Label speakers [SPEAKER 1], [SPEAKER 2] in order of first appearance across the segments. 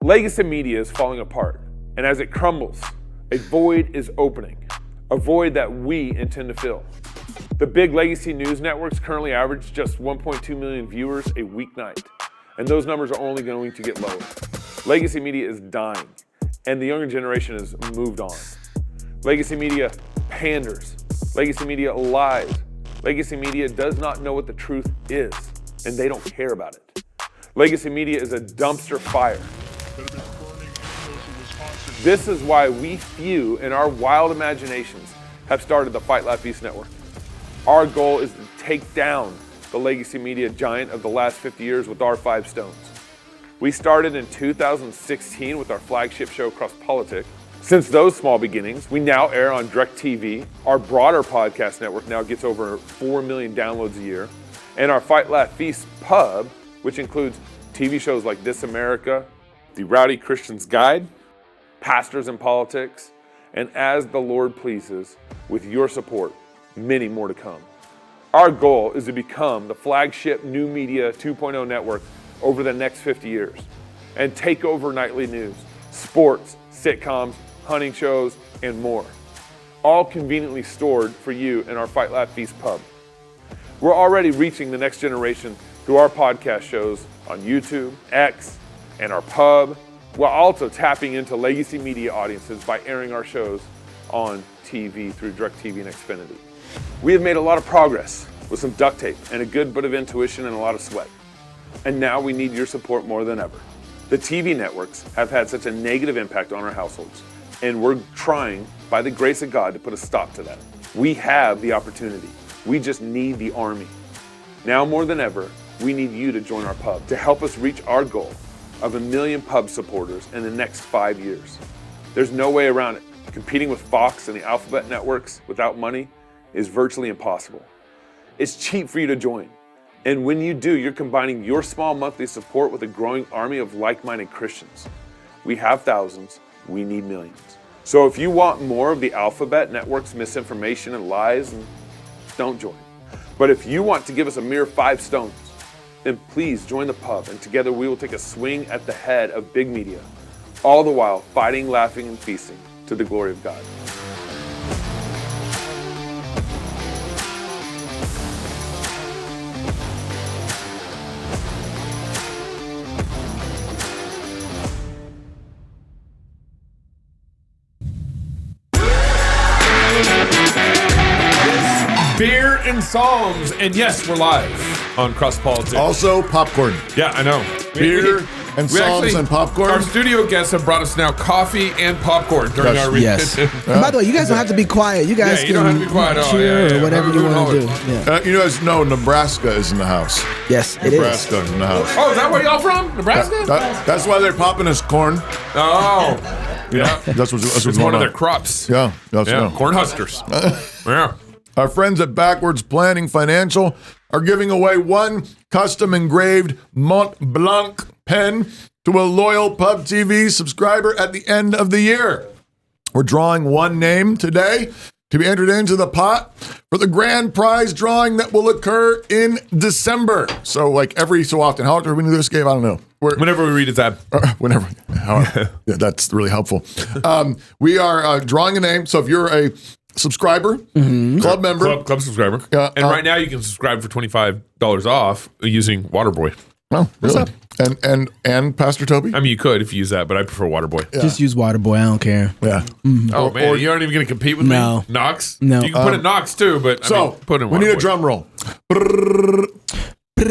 [SPEAKER 1] Legacy media is falling apart, and as it crumbles, a void is opening, a void that we intend to fill. The big legacy news networks currently average just 1.2 million viewers a weeknight, and those numbers are only going to get lower. Legacy media is dying, and the younger generation has moved on. Legacy media panders. Legacy media lies. Legacy media does not know what the truth is, and they don't care about it. Legacy media is a dumpster fire. This is why we few in our wild imaginations have started the Fight Laugh Feast Network. Our goal is to take down the legacy media giant of the last 50 years with our 5 stones. We started in 2016 with our flagship show, Cross Politic. Since those small beginnings, we now air on DirecTV. Our broader podcast network now gets over 4 million downloads a year. And our Fight Laugh Feast pub, which includes TV shows like This America, The Rowdy Christian's Guide, Pastors in Politics, and As the Lord Pleases, with your support, many more to come. Our goal is to become the flagship new media 2.0 network over the next 50 years and take over nightly news, sports, sitcoms, hunting shows, and more, all conveniently stored for you in our Fight Laugh Feast pub. We're already reaching the next generation through our podcast shows on YouTube, X, and our pub, while also tapping into legacy media audiences by airing our shows on TV through DirecTV and Xfinity. We have made a lot of progress with some duct tape and a good bit of intuition and a lot of sweat. And now we need your support more than ever. The TV networks have had such a negative impact on our households, and we're trying, by the grace of God, to put a stop to that. We have the opportunity. We just need the army. Now more than ever, we need you to join our pub to help us reach our goal of 1 million pub supporters in the next 5 years. There's no way around it. Competing with Fox and the Alphabet networks without money is virtually impossible. It's cheap for you to join. And when you do, you're combining your small monthly support with a growing army of like-minded Christians. We have thousands, we need millions. So if you want more of the Alphabet network's misinformation and lies, don't join. But if you want to give us a mere 5 stones, then please join the pub, and together we will take a swing at the head of big media, all the while fighting, laughing, and feasting to the glory of God. Beer and Psalms, and yes, we're live on Cross Politics.
[SPEAKER 2] Also, popcorn.
[SPEAKER 1] Yeah, I know.
[SPEAKER 2] Beer and Psalms and popcorn.
[SPEAKER 1] Our studio guests have brought us now coffee and popcorn during our
[SPEAKER 3] Yes. And by the way, you guys don't have to be quiet. You guys
[SPEAKER 1] you don't have to be quiet.
[SPEAKER 3] cheer or whatever you want to do. Yeah.
[SPEAKER 2] You guys know Nebraska is in the house.
[SPEAKER 3] Yes, it
[SPEAKER 2] Nebraska is in the house.
[SPEAKER 1] Oh, is that where y'all from? Nebraska?
[SPEAKER 2] That's why they're popping us corn.
[SPEAKER 1] Oh. Yeah.
[SPEAKER 2] That's what's
[SPEAKER 1] It's
[SPEAKER 2] going
[SPEAKER 1] one of
[SPEAKER 2] on.
[SPEAKER 1] their crops.
[SPEAKER 2] Yeah.
[SPEAKER 1] Corn huskers. Yeah.
[SPEAKER 2] Our friends at Backwards Planning Financial are giving away 1 custom engraved Mont Blanc pen to a loyal Pub TV subscriber at the end of the year. We're drawing 1 name today to be entered into the pot for the grand prize drawing that will occur in December. So like every so often. How often are we do this game? I don't know.
[SPEAKER 1] Whenever we read his ad.
[SPEAKER 2] Whenever. Yeah, that's really helpful. We are drawing a name. So if you're a subscriber, club member.
[SPEAKER 1] Club subscriber. And right now you can subscribe for $25 off using Waterboy.
[SPEAKER 2] Oh, really? And Pastor Toby?
[SPEAKER 1] I mean, you could if you use that, but I prefer Waterboy.
[SPEAKER 3] Yeah. Just use Waterboy. I don't care.
[SPEAKER 2] Yeah.
[SPEAKER 1] Oh, man. You aren't even going to compete with me? Knox?
[SPEAKER 3] No.
[SPEAKER 1] You can put it Knox, too, but put it in Waterboy.
[SPEAKER 2] We need a drum roll. The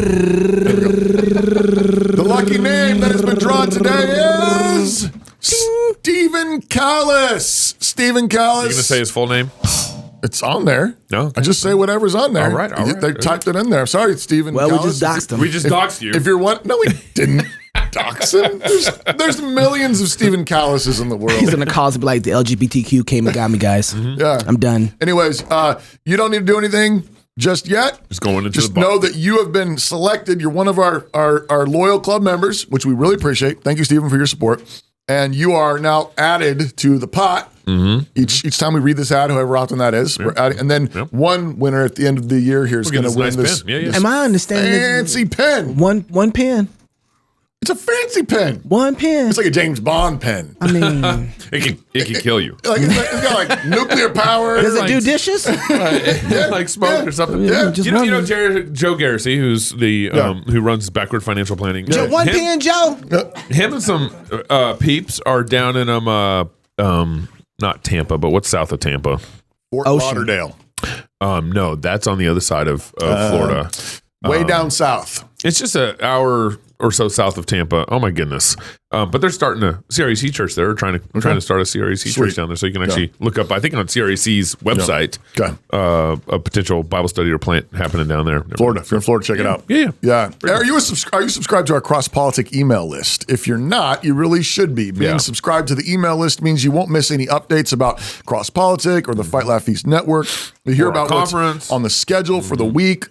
[SPEAKER 2] lucky name that has been drawn today is Stephen Callis. Stephen Callis.
[SPEAKER 1] You going to say his full name?
[SPEAKER 2] It's on there.
[SPEAKER 1] No.
[SPEAKER 2] I just say whatever's on there.
[SPEAKER 1] All right.
[SPEAKER 2] They typed it in there. Sorry, Stephen Callis.
[SPEAKER 3] We just doxed him.
[SPEAKER 1] We just doxed you.
[SPEAKER 2] If you're one, no, we didn't dox him. There's millions of Stephen Callises in the world.
[SPEAKER 3] He's gonna call us like the LGBTQ came and got me, guys.
[SPEAKER 2] Yeah,
[SPEAKER 3] I'm done.
[SPEAKER 2] Anyways, you don't need to do anything just yet.
[SPEAKER 1] Just going into
[SPEAKER 2] just
[SPEAKER 1] the
[SPEAKER 2] know that you have been selected. You're one of our loyal club members, which we really appreciate. Thank you, Stephen, for your support. And you are now added to the pot. Mm-hmm. Each time we read this ad, however often that is, we're adding, and then one winner at the end of the year here is going to win this.
[SPEAKER 3] Am I understanding
[SPEAKER 2] fancy pen?
[SPEAKER 3] One pen.
[SPEAKER 2] It's a fancy pen.
[SPEAKER 3] One pen.
[SPEAKER 2] It's like a James Bond pen.
[SPEAKER 3] I mean,
[SPEAKER 4] It can kill you.
[SPEAKER 2] Like, it's got like nuclear power.
[SPEAKER 3] does it
[SPEAKER 2] like,
[SPEAKER 3] do dishes?
[SPEAKER 4] Like smoke or something.
[SPEAKER 2] Yeah.
[SPEAKER 3] Just
[SPEAKER 4] You know,
[SPEAKER 3] wondering.
[SPEAKER 4] Joe Garrissey, who's the who runs Backward Financial Planning.
[SPEAKER 3] One pen, Joe.
[SPEAKER 4] Him and some peeps are down in not Tampa, but what's south of Tampa?
[SPEAKER 2] Fort
[SPEAKER 3] Ocean.
[SPEAKER 2] Lauderdale.
[SPEAKER 4] No, that's on the other side of Florida.
[SPEAKER 2] Way down south.
[SPEAKER 4] It's just an hour or so south of Tampa. Oh my goodness! But they're starting a CREC church there. Trying to start a CREC
[SPEAKER 2] Sweet.
[SPEAKER 4] church down there, so you can actually look up. I think on CREC's website,
[SPEAKER 2] Okay.
[SPEAKER 4] a potential Bible study or plant happening down there.
[SPEAKER 2] Florida. If you're in Florida, check it out.
[SPEAKER 4] Yeah.
[SPEAKER 2] Are you subscribed to our Cross Politic email list? If you're not, you really should be. Being subscribed to the email list means you won't miss any updates about Cross Politic or the Fight Laugh Feast Network. You hear
[SPEAKER 4] Or our
[SPEAKER 2] about what's
[SPEAKER 4] conference.
[SPEAKER 2] on the schedule for the week,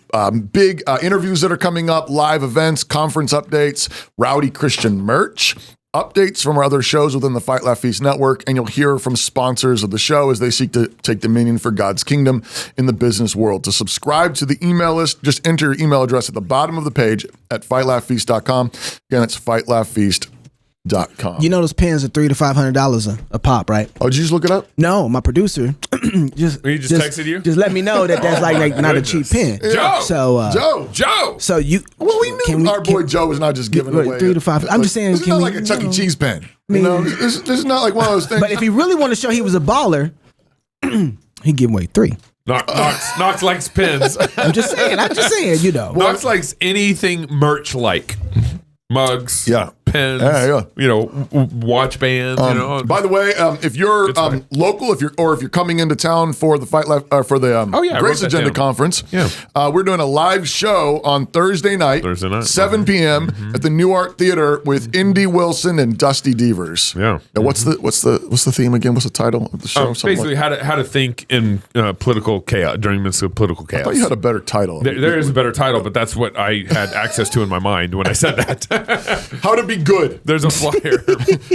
[SPEAKER 2] big interviews that are coming up, live events, conference updates, rowdy Christian merch, updates from our other shows within the Fight Laugh Feast Network, and you'll hear from sponsors of the show as they seek to take dominion for God's kingdom in the business world. To subscribe to the email list, just enter your email address at the bottom of the page at fightlaughfeast.com. Again, it's fightlaughfeast.com.
[SPEAKER 3] You know those pens are $300 to $500 a pop, right?
[SPEAKER 2] Oh, did you just look it up?
[SPEAKER 3] No, my producer
[SPEAKER 4] He just texted you?
[SPEAKER 3] Just let me know that that's like not a cheap pen.
[SPEAKER 4] Joe!
[SPEAKER 3] So
[SPEAKER 2] Joe!
[SPEAKER 3] So you
[SPEAKER 2] Well, we knew our boy Joe was not just giving away
[SPEAKER 3] 3 to 5. I'm just saying,
[SPEAKER 2] This is
[SPEAKER 3] can
[SPEAKER 2] not
[SPEAKER 3] we-
[SPEAKER 2] like a Chuck E.
[SPEAKER 3] you know,
[SPEAKER 2] Cheese pen. You know, this is not like one of those things.
[SPEAKER 3] But if he really wanted to show he was a baller, he'd give away 3.
[SPEAKER 4] Knox likes pins.
[SPEAKER 3] I'm just saying, you know.
[SPEAKER 4] Knox likes anything merch like mugs, pens, you know, watch bands. You know.
[SPEAKER 2] By the way, if you're local, if you're coming into town for the Fight Laugh for the
[SPEAKER 4] I wrote
[SPEAKER 2] Grace
[SPEAKER 4] that
[SPEAKER 2] Agenda
[SPEAKER 4] down.
[SPEAKER 2] conference,
[SPEAKER 4] Yeah.
[SPEAKER 2] we're doing a live show on Thursday night, 7 p.m. at the New Art Theater with Indy Wilson and Dusty Devers.
[SPEAKER 4] Yeah.
[SPEAKER 2] And what's the theme again? What's the title of the show? Something
[SPEAKER 4] Basically, how to think in political chaos during midst of political chaos.
[SPEAKER 2] I thought you had a better title.
[SPEAKER 4] There is a better title, but that's what I had access to in my mind when I said that.
[SPEAKER 2] How to be good.
[SPEAKER 4] There's a flyer.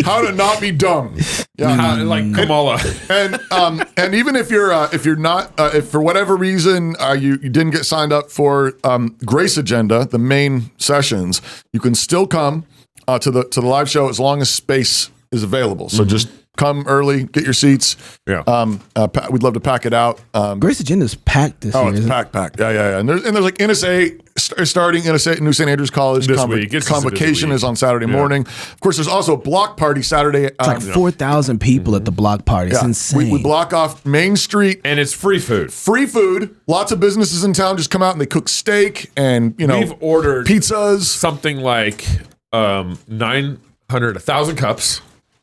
[SPEAKER 2] How to not be dumb.
[SPEAKER 4] Like Kamala.
[SPEAKER 2] And even if you're not if for whatever reason you didn't get signed up for Grace Agenda, the main sessions, you can still come to the live show as long as space is available. So just come early, get your seats.
[SPEAKER 4] Yeah.
[SPEAKER 2] We'd love to pack it out.
[SPEAKER 3] Grace Agenda's packed this year.
[SPEAKER 2] It's
[SPEAKER 3] isn't it?
[SPEAKER 2] packed. Yeah. And there's like NSA starting NSA New St. Andrews College
[SPEAKER 4] This week. It's just
[SPEAKER 2] convocation
[SPEAKER 4] this week.
[SPEAKER 2] is on Saturday morning. Of course, there's also a block party Saturday.
[SPEAKER 3] It's like 4,000 people at the block party. It's insane.
[SPEAKER 2] We block off Main Street.
[SPEAKER 4] And it's free food.
[SPEAKER 2] Free food. Lots of businesses in town just come out and they cook steak and
[SPEAKER 4] We've ordered
[SPEAKER 2] pizzas.
[SPEAKER 4] something like 1,000 cups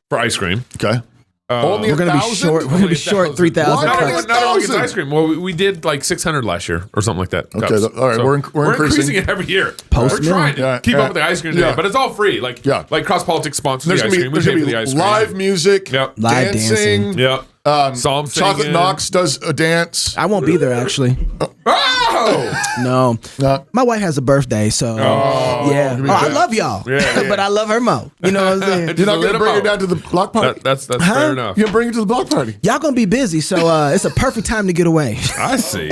[SPEAKER 4] for ice cream.
[SPEAKER 2] Okay. Only
[SPEAKER 3] We're gonna be
[SPEAKER 2] 1,000?
[SPEAKER 3] short. We're gonna be short 3,000
[SPEAKER 2] Why?
[SPEAKER 4] Not
[SPEAKER 3] cups.
[SPEAKER 4] everyone gets
[SPEAKER 2] 1,000.
[SPEAKER 4] ice cream. Well, we did like 600 last year or something like that.
[SPEAKER 2] Okay,
[SPEAKER 4] cups.
[SPEAKER 2] all right, we're increasing.
[SPEAKER 4] it every year.
[SPEAKER 3] Post
[SPEAKER 4] We're trying to
[SPEAKER 2] meal.
[SPEAKER 4] keep
[SPEAKER 2] Yeah,
[SPEAKER 4] up with the ice cream today,
[SPEAKER 2] yeah.
[SPEAKER 4] but it's all free. Like Cross Politics sponsors
[SPEAKER 2] There's
[SPEAKER 4] the
[SPEAKER 2] gonna
[SPEAKER 4] ice
[SPEAKER 2] be,
[SPEAKER 4] cream. We
[SPEAKER 2] there's
[SPEAKER 4] pay
[SPEAKER 2] gonna
[SPEAKER 4] for
[SPEAKER 2] be
[SPEAKER 4] the ice cream.
[SPEAKER 2] live music,
[SPEAKER 4] Yep.
[SPEAKER 3] Live dancing.
[SPEAKER 4] Yep. Psalm singing.
[SPEAKER 2] Chocolate Knox does a dance.
[SPEAKER 3] I won't be there actually.
[SPEAKER 4] Oh!
[SPEAKER 3] No.
[SPEAKER 2] No.
[SPEAKER 3] My wife has a birthday, so yeah. Oh, I love y'all,
[SPEAKER 4] Yeah.
[SPEAKER 3] but I love her more. You know what I'm saying?
[SPEAKER 2] You're not
[SPEAKER 4] Let
[SPEAKER 2] going to
[SPEAKER 4] him
[SPEAKER 2] bring her
[SPEAKER 4] out.
[SPEAKER 2] down to the block party.
[SPEAKER 4] That's fair enough.
[SPEAKER 2] You're going to bring her to the block party.
[SPEAKER 3] Y'all gonna be busy, so it's a perfect time to get away.
[SPEAKER 4] I see.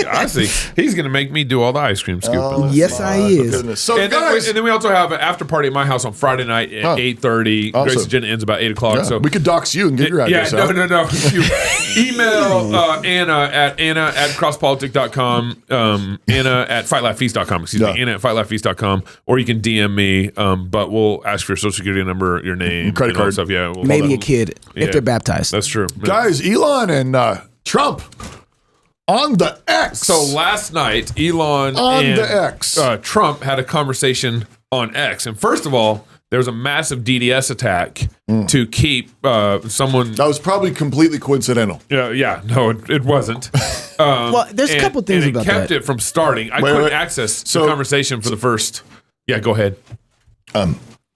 [SPEAKER 4] He's going to make me do all the ice cream scooping.
[SPEAKER 3] Yes, I is.
[SPEAKER 2] Goodness. So,
[SPEAKER 4] And
[SPEAKER 2] guys,
[SPEAKER 4] then we also have an after party at my house on Friday night at 8:30. Grace
[SPEAKER 2] Awesome.
[SPEAKER 4] Agenda ends about 8 o'clock.
[SPEAKER 2] yeah,
[SPEAKER 4] So
[SPEAKER 2] we could dox you and get your address
[SPEAKER 4] yeah,
[SPEAKER 2] out.
[SPEAKER 4] no. You email Anna at crosspolitic.com, Anna at fightlaughfeast.com. Excuse me, Anna at fightlaughfeast.com, or you can DM me. But we'll ask for your social security number, your name,
[SPEAKER 2] Credit
[SPEAKER 4] and all
[SPEAKER 2] card.
[SPEAKER 4] that stuff. Yeah,
[SPEAKER 3] Maybe a kid
[SPEAKER 4] Yeah.
[SPEAKER 3] if they're baptized.
[SPEAKER 4] That's true.
[SPEAKER 2] Guys, Elon and Trump on the X.
[SPEAKER 4] So last night, Elon
[SPEAKER 2] On
[SPEAKER 4] and
[SPEAKER 2] the X.
[SPEAKER 4] Trump had a conversation on X. And first of all, there was a massive DDoS attack to keep someone.
[SPEAKER 2] that was probably completely coincidental.
[SPEAKER 4] No, it wasn't.
[SPEAKER 3] Well, there's a couple things
[SPEAKER 4] and
[SPEAKER 3] about
[SPEAKER 4] it kept
[SPEAKER 3] that.
[SPEAKER 4] it from starting. I couldn't
[SPEAKER 2] wait.
[SPEAKER 4] access
[SPEAKER 2] So-
[SPEAKER 4] the conversation for the first. Yeah, go ahead.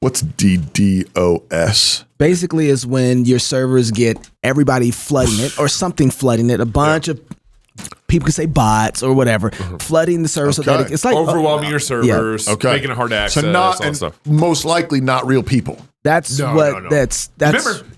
[SPEAKER 2] What's DDoS?
[SPEAKER 3] Basically, is when your servers get everybody flooding it or something flooding it. A bunch of people can say bots or whatever flooding the server so that
[SPEAKER 2] Okay.
[SPEAKER 3] it's like
[SPEAKER 4] Overwhelming your servers,
[SPEAKER 2] Okay.
[SPEAKER 4] making it hard to access,
[SPEAKER 2] So
[SPEAKER 4] all
[SPEAKER 2] not,
[SPEAKER 4] that
[SPEAKER 2] and
[SPEAKER 4] stuff.
[SPEAKER 2] most likely not real people.
[SPEAKER 3] that's
[SPEAKER 4] No,
[SPEAKER 3] what
[SPEAKER 4] no.
[SPEAKER 3] that's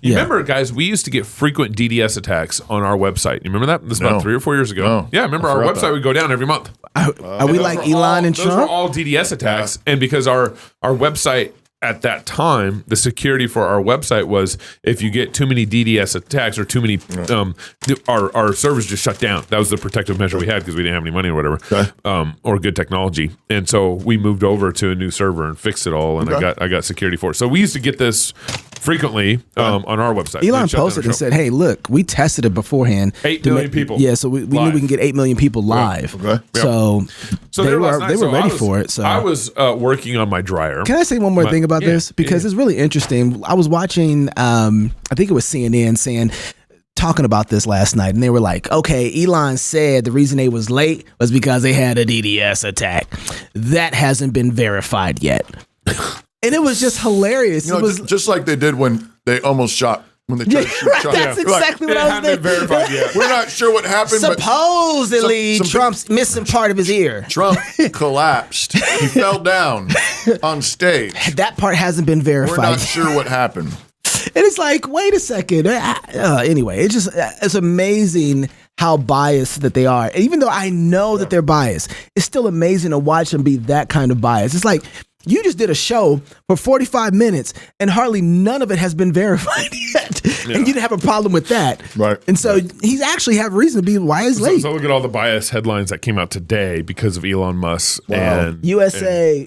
[SPEAKER 4] Remember, guys, we used to get frequent DDoS attacks on our website. You remember that? This is about
[SPEAKER 2] No.
[SPEAKER 4] 3 or 4 years ago.
[SPEAKER 2] No.
[SPEAKER 4] Yeah, remember
[SPEAKER 2] I
[SPEAKER 4] our
[SPEAKER 2] forgot
[SPEAKER 4] website
[SPEAKER 2] that.
[SPEAKER 4] would go down every month.
[SPEAKER 3] Are we like Elon and
[SPEAKER 4] Those were
[SPEAKER 3] Trump?
[SPEAKER 4] all DDoS attacks, and because our website at that time, the security for our website was if you get too many DDoS attacks or too many, our servers just shut down. That was the protective measure we had because we didn't have any money or whatever, or good technology. And so we moved over to a new server and fixed it all, and I got security for it. So we used to get this frequently on our website.
[SPEAKER 3] Elon posted and said, "Hey, look, we tested it beforehand.
[SPEAKER 4] 8 million people.
[SPEAKER 3] Yeah, so we knew we can get 8 million people live. So they were ready for it. So
[SPEAKER 4] I was working on my dryer.
[SPEAKER 3] Can I say one more thing about this? Because it's really interesting. I was watching, I think it was CNN talking about this last night, and they were like, okay, Elon said the reason they was late was because they had a DDoS attack. That hasn't been verified yet. And it was just hilarious.
[SPEAKER 2] You know,
[SPEAKER 3] it was
[SPEAKER 2] just like they did when they almost shot. When they tried to shoot Trump.
[SPEAKER 3] That's exactly what I was thinking.
[SPEAKER 4] Verified yet.
[SPEAKER 2] We're not sure what happened.
[SPEAKER 3] Supposedly,
[SPEAKER 2] but
[SPEAKER 3] Trump's missing part of his ear.
[SPEAKER 2] Trump collapsed. He fell down on stage.
[SPEAKER 3] That part hasn't been verified.
[SPEAKER 2] We're not sure what happened.
[SPEAKER 3] And it's like, wait a second. Anyway, it's amazing how biased that they are. Even though I know that they're biased, it's still amazing to watch them be that kind of biased. It's like, you just did a show for 45 minutes and hardly none of it has been verified yet. Yeah. And you didn't have a problem with that.
[SPEAKER 2] Right.
[SPEAKER 3] And so he's actually have reason to be why he's late.
[SPEAKER 4] So look at all the bias headlines that came out today because of Elon Musk and
[SPEAKER 3] USA.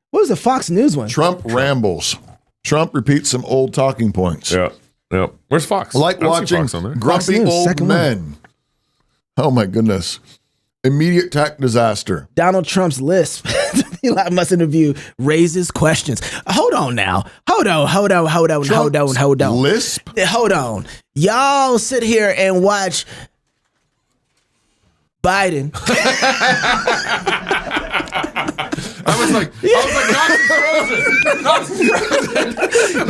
[SPEAKER 3] What was the Fox News one?
[SPEAKER 2] Trump rambles. Trump repeats some old talking points.
[SPEAKER 4] Yeah. Where's Fox?
[SPEAKER 2] Like watching grumpy
[SPEAKER 3] News,
[SPEAKER 2] old men. Oh my goodness. Immediate tech disaster.
[SPEAKER 3] Donald Trump's lisp. Elon Musk interview raises questions. Hold on now. Hold on.
[SPEAKER 2] Lisp?
[SPEAKER 3] Hold on. Y'all sit here and watch Biden.
[SPEAKER 4] I was like,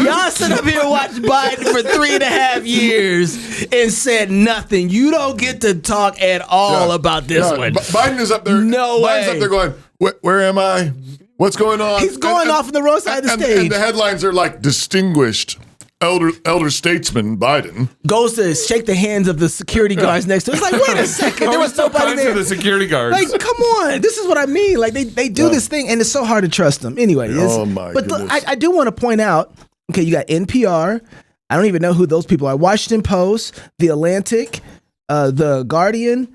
[SPEAKER 3] Y'all sit up here and watch Biden for 3.5 years and said nothing. You don't get to talk at all about this one.
[SPEAKER 2] Biden is up there.
[SPEAKER 3] No way.
[SPEAKER 2] Biden's up there going, where am I? What's going on?
[SPEAKER 3] He's going off on the wrong side of the stage.
[SPEAKER 2] And the headlines are like distinguished elder statesman Biden
[SPEAKER 3] goes to shake the hands of the security guards next to him. It's like, wait a second, there was nobody there.
[SPEAKER 4] The security guards.
[SPEAKER 3] Like, come on, this is what I mean. Like, they do this thing, and it's so hard to trust them. Anyway,
[SPEAKER 2] goodness.
[SPEAKER 3] I do want to point out. Okay, you got NPR. I don't even know who those people are. Washington Post, The Atlantic, The Guardian.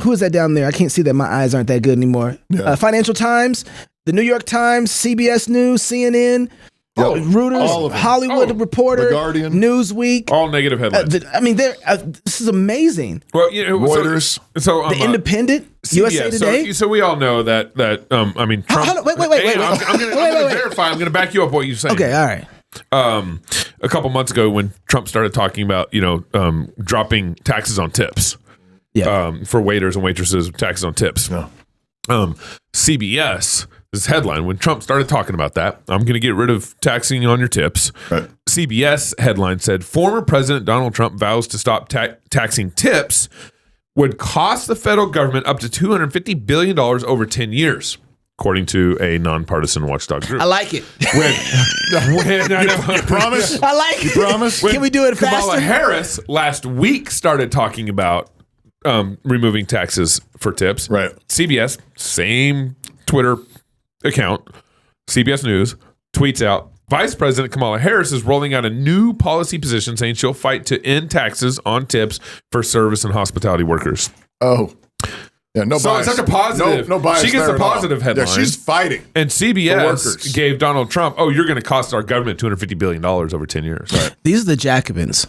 [SPEAKER 3] Who is that down there? I can't see that. My eyes aren't that good anymore. Financial Times, The New York Times, CBS News, CNN. Reuters, Hollywood Reporter,
[SPEAKER 2] The Guardian,
[SPEAKER 3] Newsweek,
[SPEAKER 4] all negative headlines.
[SPEAKER 3] This is amazing.
[SPEAKER 4] Well,
[SPEAKER 2] Reuters,
[SPEAKER 4] so
[SPEAKER 3] The Independent,
[SPEAKER 4] CBS,
[SPEAKER 3] USA Today.
[SPEAKER 4] So we all know that Trump.
[SPEAKER 3] Wait.
[SPEAKER 4] I'm going to verify. I'm going to back you up what you say.
[SPEAKER 3] Okay, all right.
[SPEAKER 4] A couple months ago, when Trump started talking about dropping taxes on tips, for waiters and waitresses, taxes on tips. CBS. This headline, when Trump started talking about that, I'm going to get rid of taxing on your tips. Right. CBS headline said, former President Donald Trump vows to stop taxing tips would cost the federal government up to $250 billion over 10 years, according to a nonpartisan watchdog group.
[SPEAKER 3] I like it.
[SPEAKER 2] You promise?
[SPEAKER 3] I like it.
[SPEAKER 2] You promise?
[SPEAKER 3] Can we do it faster?
[SPEAKER 4] Kamala Harris last week started talking about removing taxes for tips.
[SPEAKER 2] Right.
[SPEAKER 4] CBS, same Twitter account, CBS News, tweets out, Vice President Kamala Harris is rolling out a new policy position saying she'll fight to end taxes on tips for service and hospitality workers.
[SPEAKER 2] Oh. Yeah, no
[SPEAKER 4] so
[SPEAKER 2] bias.
[SPEAKER 4] It's such a positive.
[SPEAKER 2] No bias.
[SPEAKER 4] She gets a positive headline.
[SPEAKER 2] Yeah, she's fighting.
[SPEAKER 4] And CBS gave Donald Trump, you're going to cost our government $250 billion over 10 years. Right.
[SPEAKER 3] These are the Jacobins,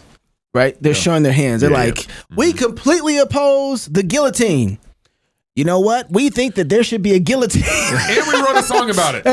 [SPEAKER 3] right? They're showing their hands. They're like, we completely oppose the guillotine. You know what? We think that there should be a guillotine.
[SPEAKER 4] And we wrote a song about it.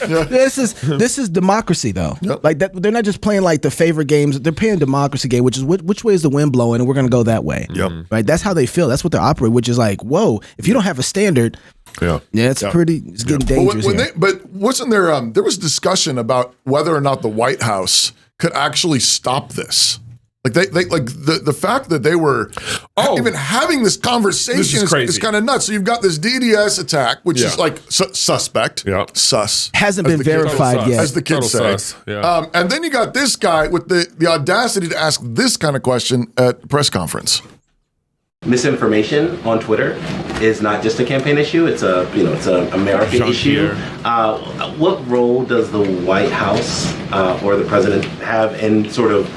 [SPEAKER 3] This is democracy, though.
[SPEAKER 2] Yep.
[SPEAKER 3] Like that, they're not just playing like the favorite games. They're playing democracy game, which is which way is the wind blowing, and we're going to go that way.
[SPEAKER 2] Yep.
[SPEAKER 3] Right. That's how they feel. That's what they're operating. Which is like, whoa. If you don't have a standard, it's getting dangerous.
[SPEAKER 2] But wasn't there? There was discussion about whether or not the White House could actually stop this. Like they like the fact that they were even having this conversation is kind of nuts. So you've got this DDoS attack, which is like suspect, sus,
[SPEAKER 3] hasn't been verified yet,
[SPEAKER 2] as the kids say. And then you got this guy with the audacity to ask this kind of question at the press conference.
[SPEAKER 5] Misinformation on Twitter is not just a campaign issue; it's a American issue. What role does the White House or the president have in sort of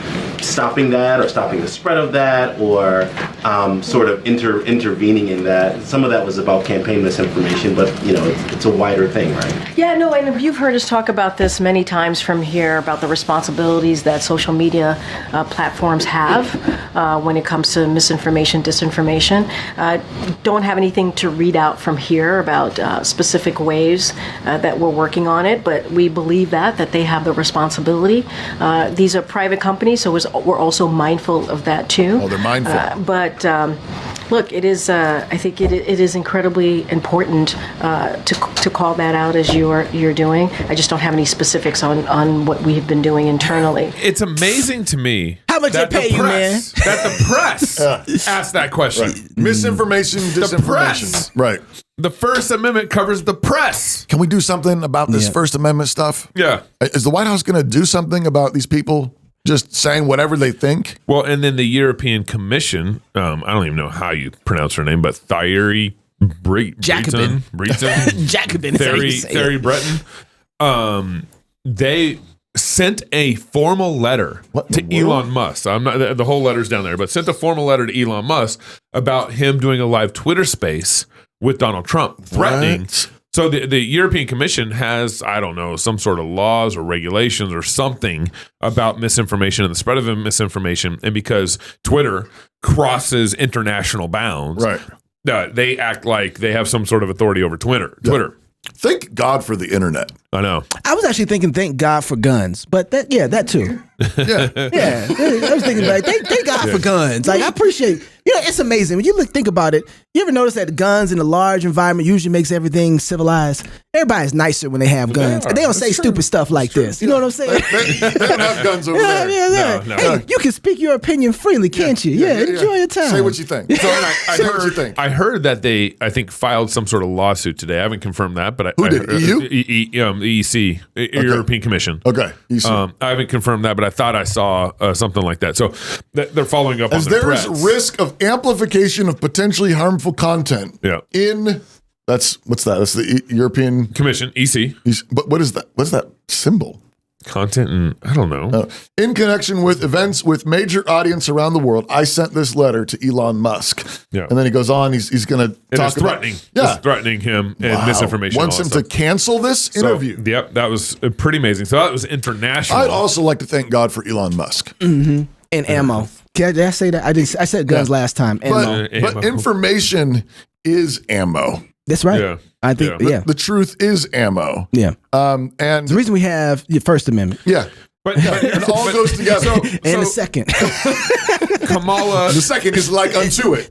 [SPEAKER 5] stopping that, or stopping the spread of that, or sort of intervening in that? Some of that was about campaign misinformation, but it's a wider thing, right?
[SPEAKER 6] Yeah, no, and you've heard us talk about this many times from here about the responsibilities that social media platforms have when it comes to misinformation, disinformation. Don't have anything to read out from here about specific ways that we're working on it, but we believe that they have the responsibility. These are private companies, so we're also mindful of that too.
[SPEAKER 2] Oh, they're mindful.
[SPEAKER 6] But look, it is. I think it is incredibly important to call that out as you're doing. I just don't have any specifics on what we have been doing internally.
[SPEAKER 4] It's amazing to me.
[SPEAKER 3] How much they pay you, man?
[SPEAKER 4] That the press asked that question.
[SPEAKER 2] Right. Misinformation, disinformation. Right.
[SPEAKER 4] The First Amendment covers the press.
[SPEAKER 2] Can we do something about this First Amendment stuff?
[SPEAKER 4] Yeah.
[SPEAKER 2] Is the White House going to do something about these people just saying whatever they think?
[SPEAKER 4] Well, and then the European Commission, I don't even know how you pronounce her name, but Thierry
[SPEAKER 3] Jacobin. Jacobin.
[SPEAKER 4] Thierry Breton. They sent a formal letter to Elon Musk. I'm not, the whole letter's down there, but sent a formal letter to Elon Musk about him doing a live Twitter space with Donald Trump, threatening.
[SPEAKER 2] What?
[SPEAKER 4] So the European Commission has, I don't know, some sort of laws or regulations or something about misinformation and the spread of misinformation. And because Twitter crosses international bounds,
[SPEAKER 2] right,
[SPEAKER 4] they act like they have some sort of authority over Twitter.
[SPEAKER 2] Thank God for the internet.
[SPEAKER 4] I know.
[SPEAKER 3] I was actually thinking, thank God for guns, but that too.
[SPEAKER 2] Yeah.
[SPEAKER 3] Yeah, I was thinking like, thank God for guns. Like, I appreciate, it's amazing when you think about it. You ever notice that guns in a large environment usually makes everything civilized? Everybody's nicer when they have guns, and they don't say stupid stuff like this. You know what I'm saying?
[SPEAKER 2] They don't have guns over there.
[SPEAKER 3] Yeah.
[SPEAKER 4] No.
[SPEAKER 3] Hey, you can speak your opinion freely, can't you? Yeah, enjoy your time.
[SPEAKER 2] Say what you think.
[SPEAKER 4] So
[SPEAKER 2] What you think.
[SPEAKER 4] I heard that they, I think, filed some sort of lawsuit today. I haven't confirmed that, but
[SPEAKER 2] Who did? EU?
[SPEAKER 4] The EC, European Commission.
[SPEAKER 2] Okay. EC.
[SPEAKER 4] I haven't confirmed that, but I thought I saw something like that. So they're following up
[SPEAKER 2] As
[SPEAKER 4] on their
[SPEAKER 2] there is
[SPEAKER 4] threats.
[SPEAKER 2] risk of amplification of potentially harmful content.
[SPEAKER 4] Yeah.
[SPEAKER 2] That's the European
[SPEAKER 4] Commission, EC.
[SPEAKER 2] But what is that? What's that symbol?
[SPEAKER 4] Content and I don't know.
[SPEAKER 2] In connection with events with major audience around the world, I sent this letter to Elon Musk.
[SPEAKER 4] Yeah.
[SPEAKER 2] And then he goes on, he's going to talk
[SPEAKER 4] It's threatening.
[SPEAKER 2] Yeah.
[SPEAKER 4] It's threatening him and
[SPEAKER 2] Wow.
[SPEAKER 4] misinformation.
[SPEAKER 2] Wants him to cancel this interview.
[SPEAKER 4] Yep, that was pretty amazing. So that was international.
[SPEAKER 2] I'd also like to thank God for Elon Musk.
[SPEAKER 3] And ammo. Did I say that? I said guns last time. Ammo.
[SPEAKER 2] But information is ammo.
[SPEAKER 3] That's right.
[SPEAKER 4] Yeah.
[SPEAKER 3] I think.
[SPEAKER 4] Yeah.
[SPEAKER 3] Yeah.
[SPEAKER 2] The truth is ammo.
[SPEAKER 3] Yeah.
[SPEAKER 2] And
[SPEAKER 3] The reason we have the First Amendment.
[SPEAKER 2] yeah,
[SPEAKER 4] But
[SPEAKER 2] it all goes together.
[SPEAKER 3] And the second.
[SPEAKER 4] Kamala.
[SPEAKER 2] The second is like unto it.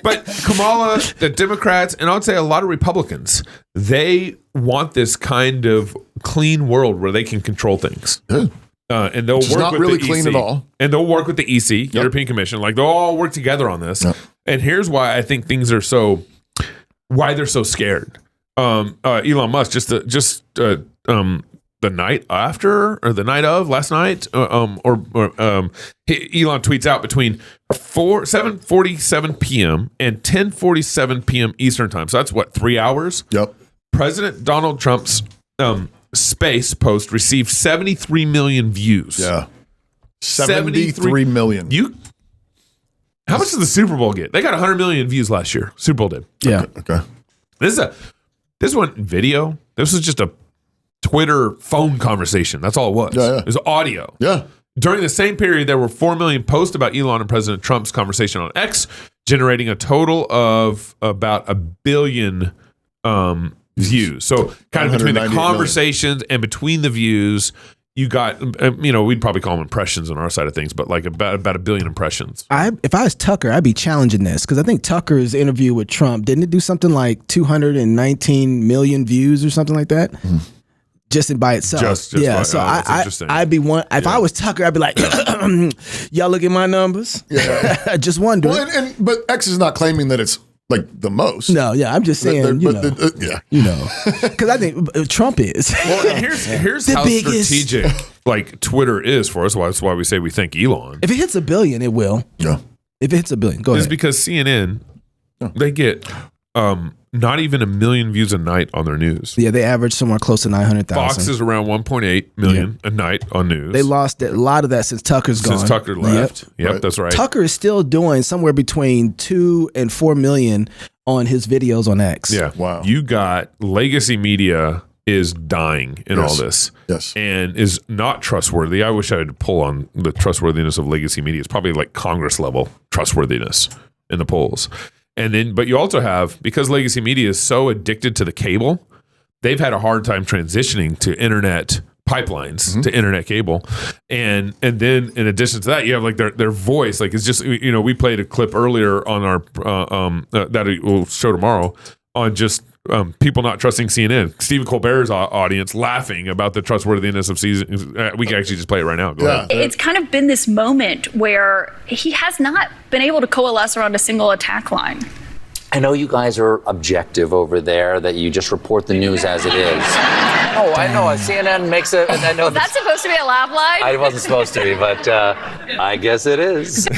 [SPEAKER 4] But Kamala, the Democrats, and I'd say a lot of Republicans, they want this kind of clean world where they can control things.
[SPEAKER 2] Yeah.
[SPEAKER 4] And they'll work
[SPEAKER 2] not
[SPEAKER 4] with
[SPEAKER 2] really
[SPEAKER 4] the
[SPEAKER 2] clean
[SPEAKER 4] EC.
[SPEAKER 2] at all.
[SPEAKER 4] And they'll work with the EC, European Commission. Like they'll all work together on this.
[SPEAKER 2] Yep.
[SPEAKER 4] And here's why I think things are why they're so scared. Elon Musk the night after or the night of last night, Elon tweets out between 7:47 p.m. and 10:47 p.m. Eastern time. So that's what, 3 hours?
[SPEAKER 2] Yep.
[SPEAKER 4] President Donald Trump's space post received 73 million views.
[SPEAKER 2] Yeah. 73 million.
[SPEAKER 4] How much did the Super Bowl get? They got 100 million views last year. Super Bowl did.
[SPEAKER 3] Yeah.
[SPEAKER 2] Okay.
[SPEAKER 4] This wasn't video. This was just a Twitter phone conversation. That's all it was.
[SPEAKER 2] Yeah.
[SPEAKER 4] It was audio.
[SPEAKER 2] Yeah.
[SPEAKER 4] During the same period, there were 4 million posts about Elon and President Trump's conversation on X, generating a total of about 1 billion views. So kind of between the
[SPEAKER 2] 198
[SPEAKER 4] conversations and between the views, you got, we'd probably call them impressions on our side of things, but like about 1 billion impressions.
[SPEAKER 3] If I was Tucker, I'd be challenging this because I think Tucker's interview with Trump, didn't it do something like 219 million views or something like that? Just by itself.
[SPEAKER 4] Just
[SPEAKER 3] yeah.
[SPEAKER 4] by-
[SPEAKER 3] So
[SPEAKER 4] that's interesting.
[SPEAKER 3] I'd be one. If I was Tucker, I'd be like, y'all look at my numbers.
[SPEAKER 2] Yeah.
[SPEAKER 3] Just wondering.
[SPEAKER 2] Well, but X is not claiming that it's like the most.
[SPEAKER 3] No, yeah, I'm just saying,
[SPEAKER 2] yeah.
[SPEAKER 3] because I think Trump is.
[SPEAKER 4] Well, and here's
[SPEAKER 3] The
[SPEAKER 4] how
[SPEAKER 3] biggest.
[SPEAKER 4] strategic like Twitter is for us. That's why we say we thank Elon.
[SPEAKER 3] If it hits 1 billion, it will.
[SPEAKER 2] Yeah.
[SPEAKER 3] If it hits $1 billion, go
[SPEAKER 4] is
[SPEAKER 3] ahead.
[SPEAKER 4] because CNN, they get not even 1 million views a night on their news.
[SPEAKER 3] Yeah, they average somewhere close to 900,000.
[SPEAKER 4] Fox is around 1.8 million a night on news.
[SPEAKER 3] They lost a lot of that since Tucker's gone.
[SPEAKER 4] since Tucker left. Yep, that's right.
[SPEAKER 3] Tucker is still doing somewhere between 2 and 4 million on his videos on X.
[SPEAKER 4] Yeah.
[SPEAKER 2] Wow.
[SPEAKER 4] You got legacy media is dying in all this.
[SPEAKER 2] Yes.
[SPEAKER 4] And is not trustworthy. I wish I would pull on the trustworthiness of legacy media. It's probably like Congress level trustworthiness in the polls. And then, but you also have, because legacy media is so addicted to the cable, they've had a hard time transitioning to internet pipelines, to internet cable. And then in addition to that, you have like their voice, like it's just, we played a clip earlier on our, that we'll show tomorrow on just people not trusting CNN. Stephen Colbert's audience laughing about the trustworthiness of season. We can actually just play it right now. Go ahead.
[SPEAKER 7] It's kind of been this moment where he has not been able to coalesce around a single attack line.
[SPEAKER 8] I know you guys are objective over there, that you just report the news as it is. Oh, I know. CNN makes it. I know
[SPEAKER 7] That's supposed to be a laugh line?
[SPEAKER 8] I wasn't supposed to be, but I guess it is.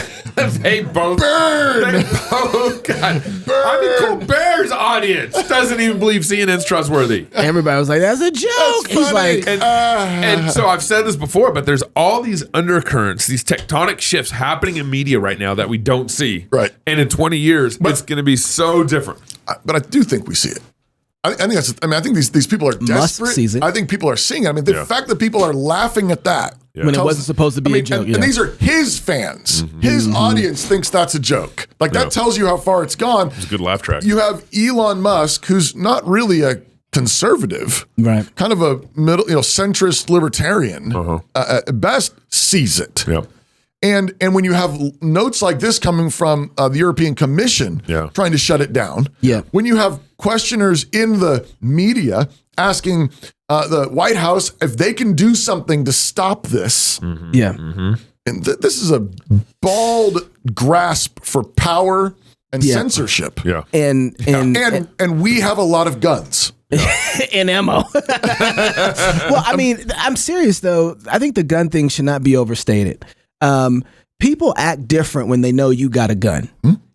[SPEAKER 4] They both burn. They both got burn. I mean, Colbert's audience doesn't even believe CNN's trustworthy.
[SPEAKER 3] Everybody was like, "That's a joke." He's like,
[SPEAKER 4] and so I've said this before, but there's all these undercurrents, these tectonic shifts happening in media right now that we don't see.
[SPEAKER 2] Right.
[SPEAKER 4] And in 20 years, it's going to be so different.
[SPEAKER 2] But I do think we see it. I think that's. I think these people are desperate.
[SPEAKER 3] sees it.
[SPEAKER 2] I think people are seeing it. I mean, the fact that people are laughing at that
[SPEAKER 3] when it
[SPEAKER 2] tells-
[SPEAKER 3] wasn't supposed to be a joke.
[SPEAKER 2] And these are his fans. His audience thinks that's a joke. Like that tells you how far it's gone.
[SPEAKER 4] It's a good laugh track.
[SPEAKER 2] You have Elon Musk, who's not really a conservative,
[SPEAKER 3] Right.
[SPEAKER 2] kind of a middle, centrist libertarian. At best, sees it.
[SPEAKER 4] Yep.
[SPEAKER 2] And when you have notes like this coming from the European Commission trying to shut it down, when you have questioners in the media asking the White House if they can do something to stop this, and this is a bald grasp for power and censorship.
[SPEAKER 4] Yeah.
[SPEAKER 3] and
[SPEAKER 2] we have a lot of guns.
[SPEAKER 3] and ammo. Well, I mean, I'm serious though. I think the gun thing should not be overstated. People act different when they know you got a gun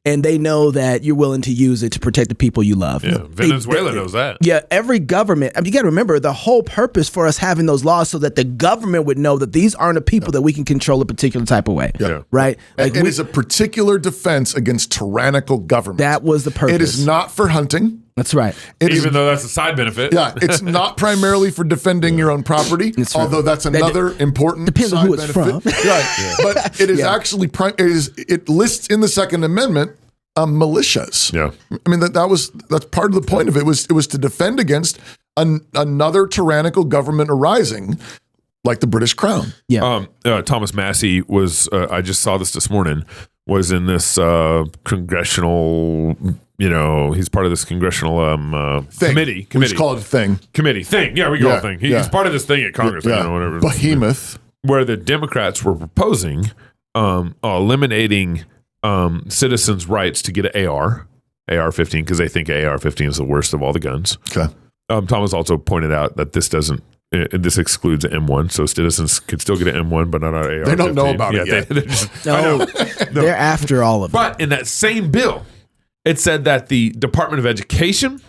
[SPEAKER 3] and they know that you're willing to use it to protect the people you love.
[SPEAKER 4] Yeah. Venezuela knows that.
[SPEAKER 3] Yeah, every government. I mean, you got to remember the whole purpose for us having those laws so that the government would know that these aren't the people that we can control a particular type of way.
[SPEAKER 2] Yeah.
[SPEAKER 3] Right?
[SPEAKER 2] Like it is a particular defense against tyrannical government.
[SPEAKER 3] That was the purpose.
[SPEAKER 2] It is not for hunting.
[SPEAKER 3] That's right.
[SPEAKER 4] Even though that's a side benefit.
[SPEAKER 2] Yeah, it's not primarily for defending your own property, although that's another important
[SPEAKER 3] depends
[SPEAKER 2] side
[SPEAKER 3] on who it's
[SPEAKER 2] benefit.
[SPEAKER 3] from.
[SPEAKER 2] Right. But it is actually it lists in the Second Amendment militias.
[SPEAKER 4] Yeah.
[SPEAKER 2] I mean that's part of the point of it was to defend against another tyrannical government arising like the British Crown.
[SPEAKER 3] Yeah.
[SPEAKER 4] Thomas Massey was I just saw this morning, was in this congressional, he's part of this congressional committee.
[SPEAKER 2] We just call it a thing.
[SPEAKER 4] Committee thing. Yeah, we call it a thing. He's part of this thing at Congress. Whatever.
[SPEAKER 2] Behemoth.
[SPEAKER 4] Where the Democrats were proposing eliminating citizens' rights to get an AR-15, because they think AR-15 is the worst of all the guns.
[SPEAKER 2] Okay.
[SPEAKER 4] Thomas also pointed out that this excludes an M1, so citizens could still get an M1, but not an AR-15.
[SPEAKER 2] They don't know about it yet.
[SPEAKER 3] They're after all of it.
[SPEAKER 4] But in that same bill, it said that the Department of Education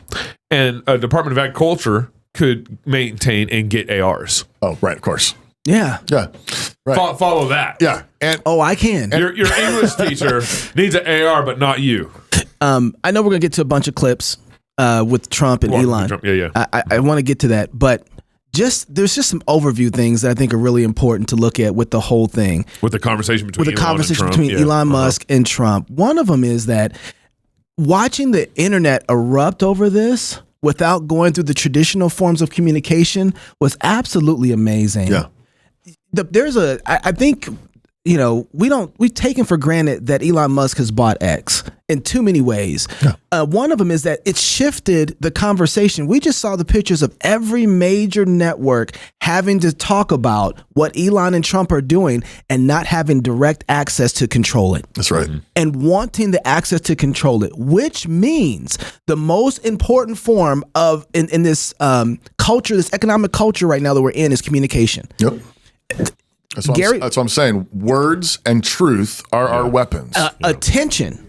[SPEAKER 4] and Department of Agriculture could maintain and get ARs.
[SPEAKER 2] Oh, right, of course.
[SPEAKER 3] Yeah.
[SPEAKER 2] Yeah. Right.
[SPEAKER 4] Follow that.
[SPEAKER 2] Yeah. And
[SPEAKER 3] I can.
[SPEAKER 4] Your English teacher needs an AR, but not you.
[SPEAKER 3] I know we're going to get to a bunch of clips with Trump and Elon.
[SPEAKER 4] Trump. Yeah.
[SPEAKER 3] I want to get to that, but there's just some overview things that I think are really important to look at with the whole thing.
[SPEAKER 4] With the conversation between
[SPEAKER 3] Elon Musk and Trump. One of them is that watching the internet erupt over this without going through the traditional forms of communication was absolutely amazing.
[SPEAKER 2] Yeah.
[SPEAKER 3] I think, we've taken for granted that Elon Musk has bought X in too many ways. Yeah. One of them is that it shifted the conversation. We just saw the pictures of every major network having to talk about what Elon and Trump are doing and not having direct access to control it.
[SPEAKER 2] That's right.
[SPEAKER 3] And wanting the access to control it, which means the most important form of in this culture, this economic culture right now that we're in, is communication.
[SPEAKER 2] Yep.
[SPEAKER 3] Gary,
[SPEAKER 2] that's what I'm saying. Words and truth are our weapons.
[SPEAKER 3] attention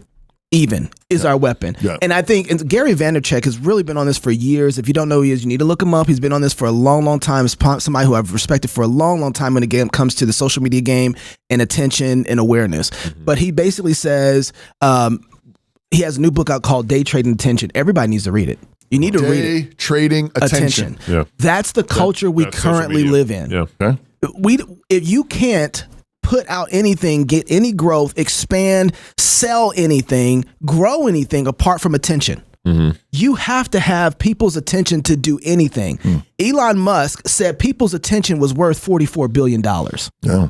[SPEAKER 3] even is our weapon.
[SPEAKER 2] Yeah.
[SPEAKER 3] And I think Gary Vaynerchuk has really been on this for years. If you don't know who he is, you need to look him up. He's been on this for a long, long time. He's somebody who I've respected for a long, long time when it comes to the social media game and attention and awareness. But he basically says he has a new book out called Day Trading Attention. Everybody needs to read it. You need to read it.
[SPEAKER 2] Day trading attention.
[SPEAKER 4] Yeah.
[SPEAKER 3] That's the culture we
[SPEAKER 4] That's social
[SPEAKER 3] currently
[SPEAKER 4] media.
[SPEAKER 3] live in.
[SPEAKER 4] Yeah.
[SPEAKER 2] Okay.
[SPEAKER 3] If you can't put out anything, get any growth, expand, sell anything, grow anything apart from attention. You have to have people's attention to do anything. Elon Musk said people's attention was worth $44 billion.
[SPEAKER 2] Yeah.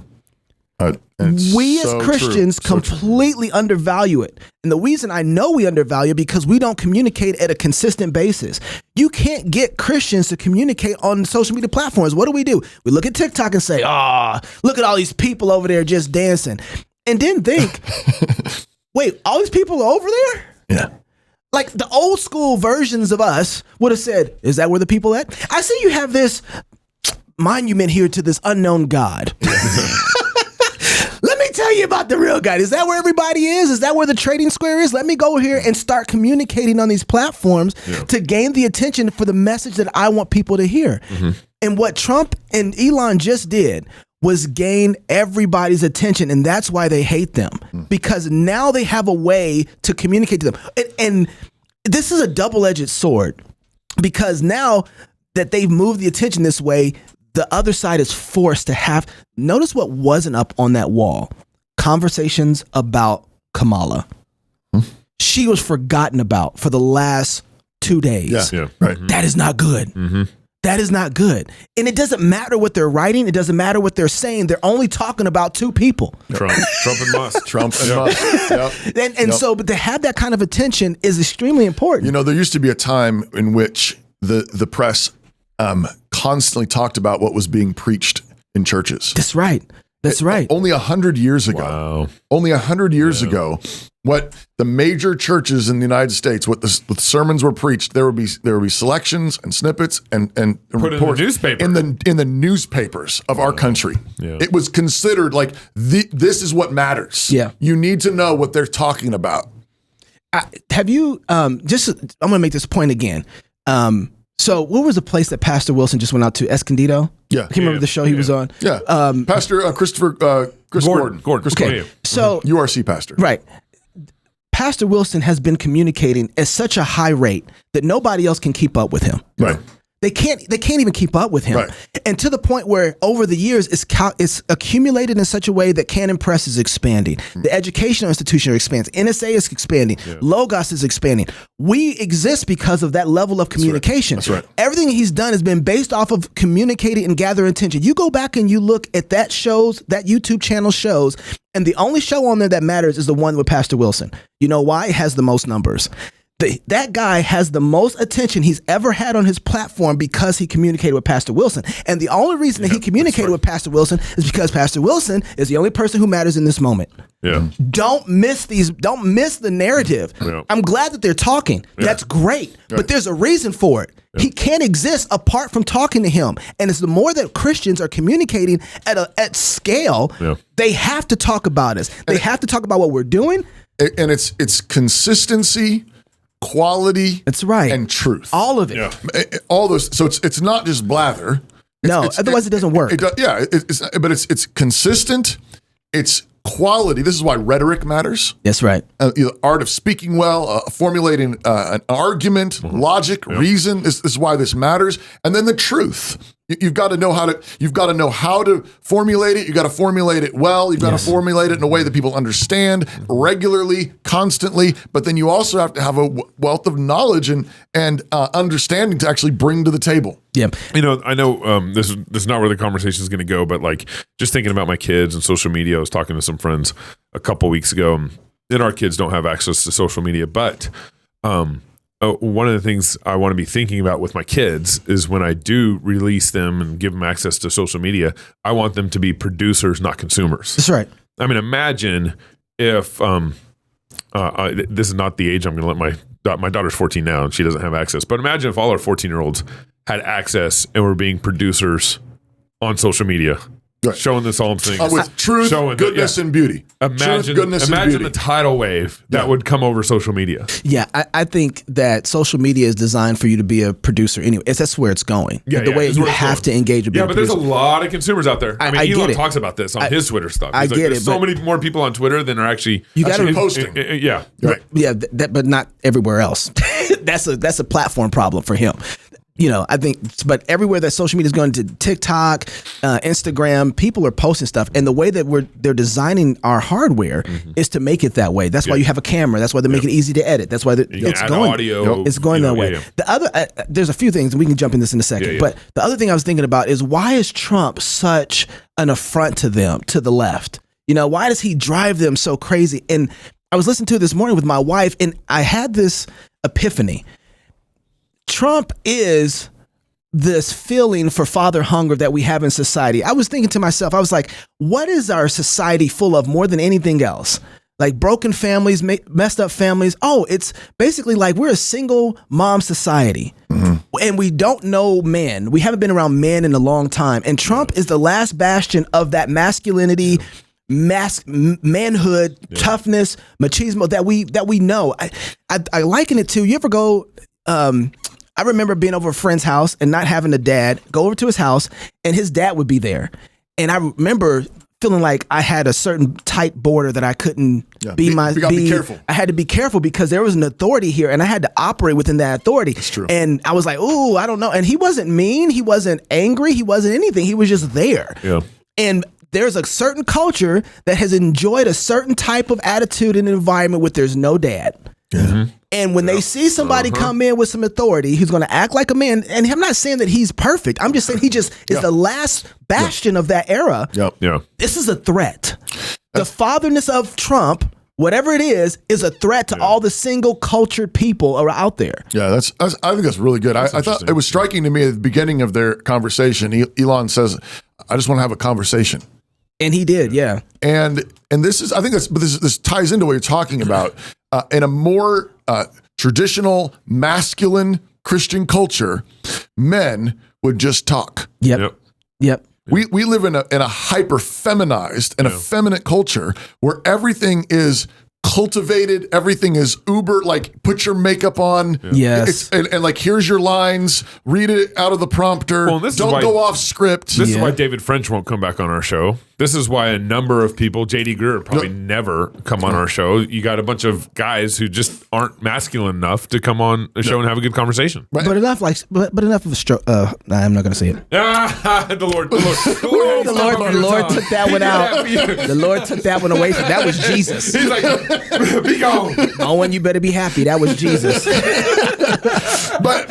[SPEAKER 3] We as Christians completely undervalue it. And the reason I know we undervalue it because we don't communicate at a consistent basis. You can't get Christians to communicate on social media platforms. What do? We look at TikTok and say, look at all these people over there just dancing. And then think, wait, all these people are over there?
[SPEAKER 2] Yeah.
[SPEAKER 3] Like the old school versions of us would have said, is that where the people at? I see you have this monument here to this unknown God. Let me tell you about the real God. Is that where everybody is? Is that where the trading square is? Let me go here and start communicating on these platforms to gain the attention for the message that I want people to hear. And what Trump and Elon just did was gain everybody's attention. And that's why they hate them, because now they have a way to communicate to them. And this is a double-edged sword, because now that they've moved the attention this way, the other side is forced to have. Notice what wasn't up on that wall. Conversations about Kamala. She was forgotten about for the last 2 days.
[SPEAKER 4] Yeah.
[SPEAKER 2] Right.
[SPEAKER 3] That is not good. That is not good. And it doesn't matter what they're writing. It doesn't matter what they're saying. They're only talking about two people.
[SPEAKER 4] Trump and Musk.
[SPEAKER 2] Trump and Musk. Yep.
[SPEAKER 3] And so, but to have that kind of attention is extremely important.
[SPEAKER 2] You know, there used to be a time in which the press constantly talked about what was being preached in churches.
[SPEAKER 3] That's right. That's right.
[SPEAKER 2] Only 100 years ago.
[SPEAKER 4] Wow.
[SPEAKER 2] Only 100 years ago, what the major churches in the United States, what the sermons were preached, there would be selections and snippets and
[SPEAKER 4] Put
[SPEAKER 2] reports
[SPEAKER 4] in the newspaper.
[SPEAKER 2] in the newspapers of our country.
[SPEAKER 4] Yeah.
[SPEAKER 2] It was considered like this is what matters.
[SPEAKER 3] Yeah.
[SPEAKER 2] You need to know what they're talking about.
[SPEAKER 3] Have you I'm going to make this point again. So what was the place that Pastor Wilson just went out to? Escondido?
[SPEAKER 2] Yeah.
[SPEAKER 3] I can't remember the show he was on.
[SPEAKER 2] Yeah. Pastor Chris Gordon.
[SPEAKER 3] Okay. So
[SPEAKER 2] URC pastor.
[SPEAKER 3] right. Pastor Wilson has been communicating at such a high rate that nobody else can keep up with him.
[SPEAKER 2] Right.
[SPEAKER 3] They can't even keep up with him.
[SPEAKER 2] Right.
[SPEAKER 3] And to the point where over the years it's accumulated in such a way that Canon Press is expanding. The educational institution expands. NSA is expanding. Logos is expanding. We exist because of that level of communication.
[SPEAKER 2] That's right.
[SPEAKER 3] Everything he's done has been based off of communicating and gathering attention. You go back and you look at that YouTube channel shows, and the only show on there that matters is the one with Pastor Wilson. You know why? It has the most numbers. That guy has the most attention he's ever had on his platform because he communicated with Pastor Wilson. And the only reason that he communicated with Pastor Wilson is because Pastor Wilson is the only person who matters in this moment.
[SPEAKER 4] Yeah.
[SPEAKER 3] Don't miss the narrative.
[SPEAKER 4] Yeah.
[SPEAKER 3] I'm glad that they're talking. That's great. But there's a reason for it. He can't exist apart from talking to him. And it's the more that Christians are communicating at scale, they have to talk about us. They have to talk about what we're doing.
[SPEAKER 2] And it's consistency, quality,
[SPEAKER 3] That's right,
[SPEAKER 2] and truth.
[SPEAKER 3] All of it.
[SPEAKER 4] Yeah.
[SPEAKER 2] All those. So it's not just blather.
[SPEAKER 3] Otherwise it doesn't work.
[SPEAKER 2] But it's consistent. It's quality. This is why rhetoric matters.
[SPEAKER 3] That's right.
[SPEAKER 2] The art of speaking well, formulating an argument, logic, reason. This is why this matters. And then the truth. You've got to know how to formulate it. You've got to formulate it well. You've got to formulate it in a way that people understand regularly, constantly. But then you also have to have a wealth of knowledge and understanding to actually bring to the table.
[SPEAKER 3] Yeah.
[SPEAKER 4] You know, I know this is not where the conversation is going to go, but like just thinking about my kids and social media, I was talking to some friends a couple weeks ago, and our kids don't have access to social media, but one of the things I want to be thinking about with my kids is when I do release them and give them access to social media, I want them to be producers, not consumers.
[SPEAKER 3] That's right.
[SPEAKER 4] I mean, imagine if this is not the age I'm going to let my daughter's 14 now and she doesn't have access, but imagine if all our 14-year-olds had access and were being producers on social media
[SPEAKER 2] Right.
[SPEAKER 4] showing this all I'm saying.
[SPEAKER 2] With truth,
[SPEAKER 4] Showing
[SPEAKER 2] goodness, and beauty.
[SPEAKER 4] Imagine,
[SPEAKER 2] Truth, goodness, and
[SPEAKER 4] imagine
[SPEAKER 2] beauty.
[SPEAKER 4] the tidal wave that would come over social media.
[SPEAKER 3] Yeah, I think that social media is designed for you to be a producer anyway. That's where it's going.
[SPEAKER 4] Yeah,
[SPEAKER 3] the way
[SPEAKER 4] it's
[SPEAKER 3] you
[SPEAKER 4] where it's
[SPEAKER 3] have
[SPEAKER 4] going.
[SPEAKER 3] to engage with
[SPEAKER 4] Yeah,
[SPEAKER 3] being
[SPEAKER 4] but
[SPEAKER 3] a
[SPEAKER 4] there's a
[SPEAKER 3] producer.
[SPEAKER 4] lot of consumers out there. I mean,
[SPEAKER 3] I get
[SPEAKER 4] Elon
[SPEAKER 3] it.
[SPEAKER 4] talks about this on his Twitter stuff.
[SPEAKER 3] I
[SPEAKER 4] He's like,
[SPEAKER 3] get
[SPEAKER 4] there's
[SPEAKER 3] it,
[SPEAKER 4] so
[SPEAKER 3] but-
[SPEAKER 4] many more people on Twitter than are actually
[SPEAKER 3] You gotta
[SPEAKER 2] Actually posting.
[SPEAKER 4] Yeah.
[SPEAKER 2] Right.
[SPEAKER 3] Yeah, but not everywhere else. That's a platform problem for him. You know, I think, but everywhere that social media is going, to TikTok, Instagram, people are posting stuff, and the way that they're designing our hardware is to make it that way. That's why you have a camera. That's why they make it easy to edit. That's why
[SPEAKER 4] You can
[SPEAKER 3] it's
[SPEAKER 4] add
[SPEAKER 3] going.
[SPEAKER 4] audio,
[SPEAKER 3] It's going that way.
[SPEAKER 4] yeah.
[SPEAKER 3] The other, there's a few things, and we can jump in this in a second.
[SPEAKER 4] Yeah.
[SPEAKER 3] But the other thing I was thinking about is, why is Trump such an affront to them, to the left? You know, why does he drive them so crazy? And I was listening to it this morning with my wife, and I had this epiphany. Trump is this feeling for father hunger that we have in society. I was thinking to myself, I was like, what is our society full of more than anything else? Like broken families, messed up families. Oh, it's basically like we're a single mom society. And we don't know men. We haven't been around men in a long time. And Trump is the last bastion of that masculinity, manhood, toughness, machismo that we know. I liken it to, you ever go, I remember being over a friend's house and not having a dad, go over to his house and his dad would be there. And I remember feeling like I had a certain tight border that I couldn't be careful. I had to be careful because there was an authority here and I had to operate within that authority.
[SPEAKER 2] That's true.
[SPEAKER 3] And I was like, ooh, I don't know. And he wasn't mean. He wasn't angry. He wasn't anything. He was just there.
[SPEAKER 4] Yeah.
[SPEAKER 3] And there's a certain culture that has enjoyed a certain type of attitude in an environment where there's no dad. And when they see somebody come in with some authority who's going to act like a man, and I'm not saying that he's perfect. I'm just saying he just is the last bastion of that era.
[SPEAKER 4] Yeah.
[SPEAKER 3] This is a threat. The fatherness of Trump, whatever it is a threat to all the single cultured people are out there.
[SPEAKER 2] Yeah, I think that's really good. I thought it was striking to me at the beginning of their conversation. Elon says, "I just want to have a conversation."
[SPEAKER 3] And he did, yeah.
[SPEAKER 2] And this is, I think this ties into what you're talking about. In a more traditional, masculine Christian culture, men would just talk.
[SPEAKER 3] Yep.
[SPEAKER 2] We live in a hyper feminized and effeminate culture where everything is cultivated, everything is uber, like put your makeup on.
[SPEAKER 3] Yes.
[SPEAKER 2] And like, here's your lines, read it out of the prompter.
[SPEAKER 4] Well, this is
[SPEAKER 2] don't
[SPEAKER 4] why-
[SPEAKER 2] go off script.
[SPEAKER 4] This is why David French won't come back on our show. This is why a number of people, JD Greer, probably never come on our show. You got a bunch of guys who just aren't masculine enough to come on a show and have a good conversation.
[SPEAKER 3] But enough of a stroke. I'm not going to say it.
[SPEAKER 4] The Lord
[SPEAKER 3] The Lord took that one out. The Lord took that one away from. That was Jesus.
[SPEAKER 4] He's like, be gone.
[SPEAKER 3] Owen, you better be happy. That was Jesus.
[SPEAKER 2] But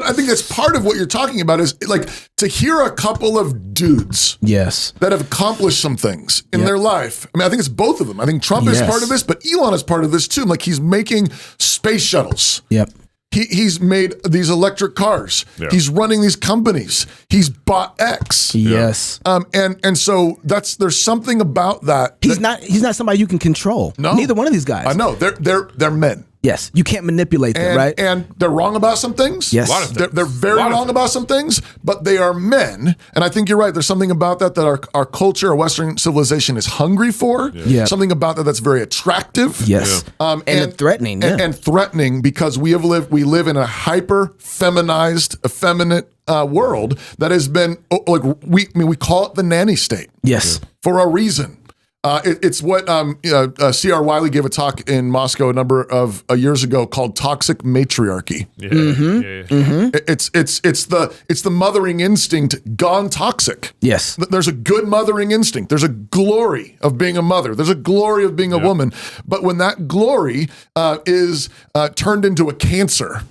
[SPEAKER 2] I think that's part of what you're talking about is like to hear a couple of dudes
[SPEAKER 3] Yes.
[SPEAKER 2] that have accomplished some things in their life. I mean, I think it's both of them. I think Trump is part of this, but Elon is part of this too. Like he's making space shuttles.
[SPEAKER 3] Yep.
[SPEAKER 2] He's made these electric cars.
[SPEAKER 4] Yeah.
[SPEAKER 2] He's running these companies. He's bought X.
[SPEAKER 3] Yes.
[SPEAKER 2] And so there's something about that.
[SPEAKER 3] He's not somebody you can control.
[SPEAKER 2] No.
[SPEAKER 3] Neither one of these guys.
[SPEAKER 2] I know they're men.
[SPEAKER 3] Yes. You can't manipulate them, right?
[SPEAKER 2] And they're wrong about some things.
[SPEAKER 3] Yes.
[SPEAKER 4] A lot of things.
[SPEAKER 2] They're very
[SPEAKER 4] A lot of
[SPEAKER 2] wrong
[SPEAKER 4] things.
[SPEAKER 2] about some things, but they are men. And I think you're right. There's something about that our culture, our Western civilization is hungry for.
[SPEAKER 3] Yeah.
[SPEAKER 2] Something about that that's very attractive.
[SPEAKER 3] Yes. And threatening. Yeah.
[SPEAKER 2] And threatening because we live in a hyper feminized, effeminate world that has been we call it the nanny state.
[SPEAKER 3] Yes.
[SPEAKER 2] For a reason. It's what C.R. Wiley gave a talk in Moscow a number of years ago called toxic matriarchy. It's the mothering instinct gone toxic.
[SPEAKER 3] Yes.
[SPEAKER 2] There's a good mothering instinct. There's a glory of being a mother. There's a glory of being a woman. But when that glory is turned into a cancer,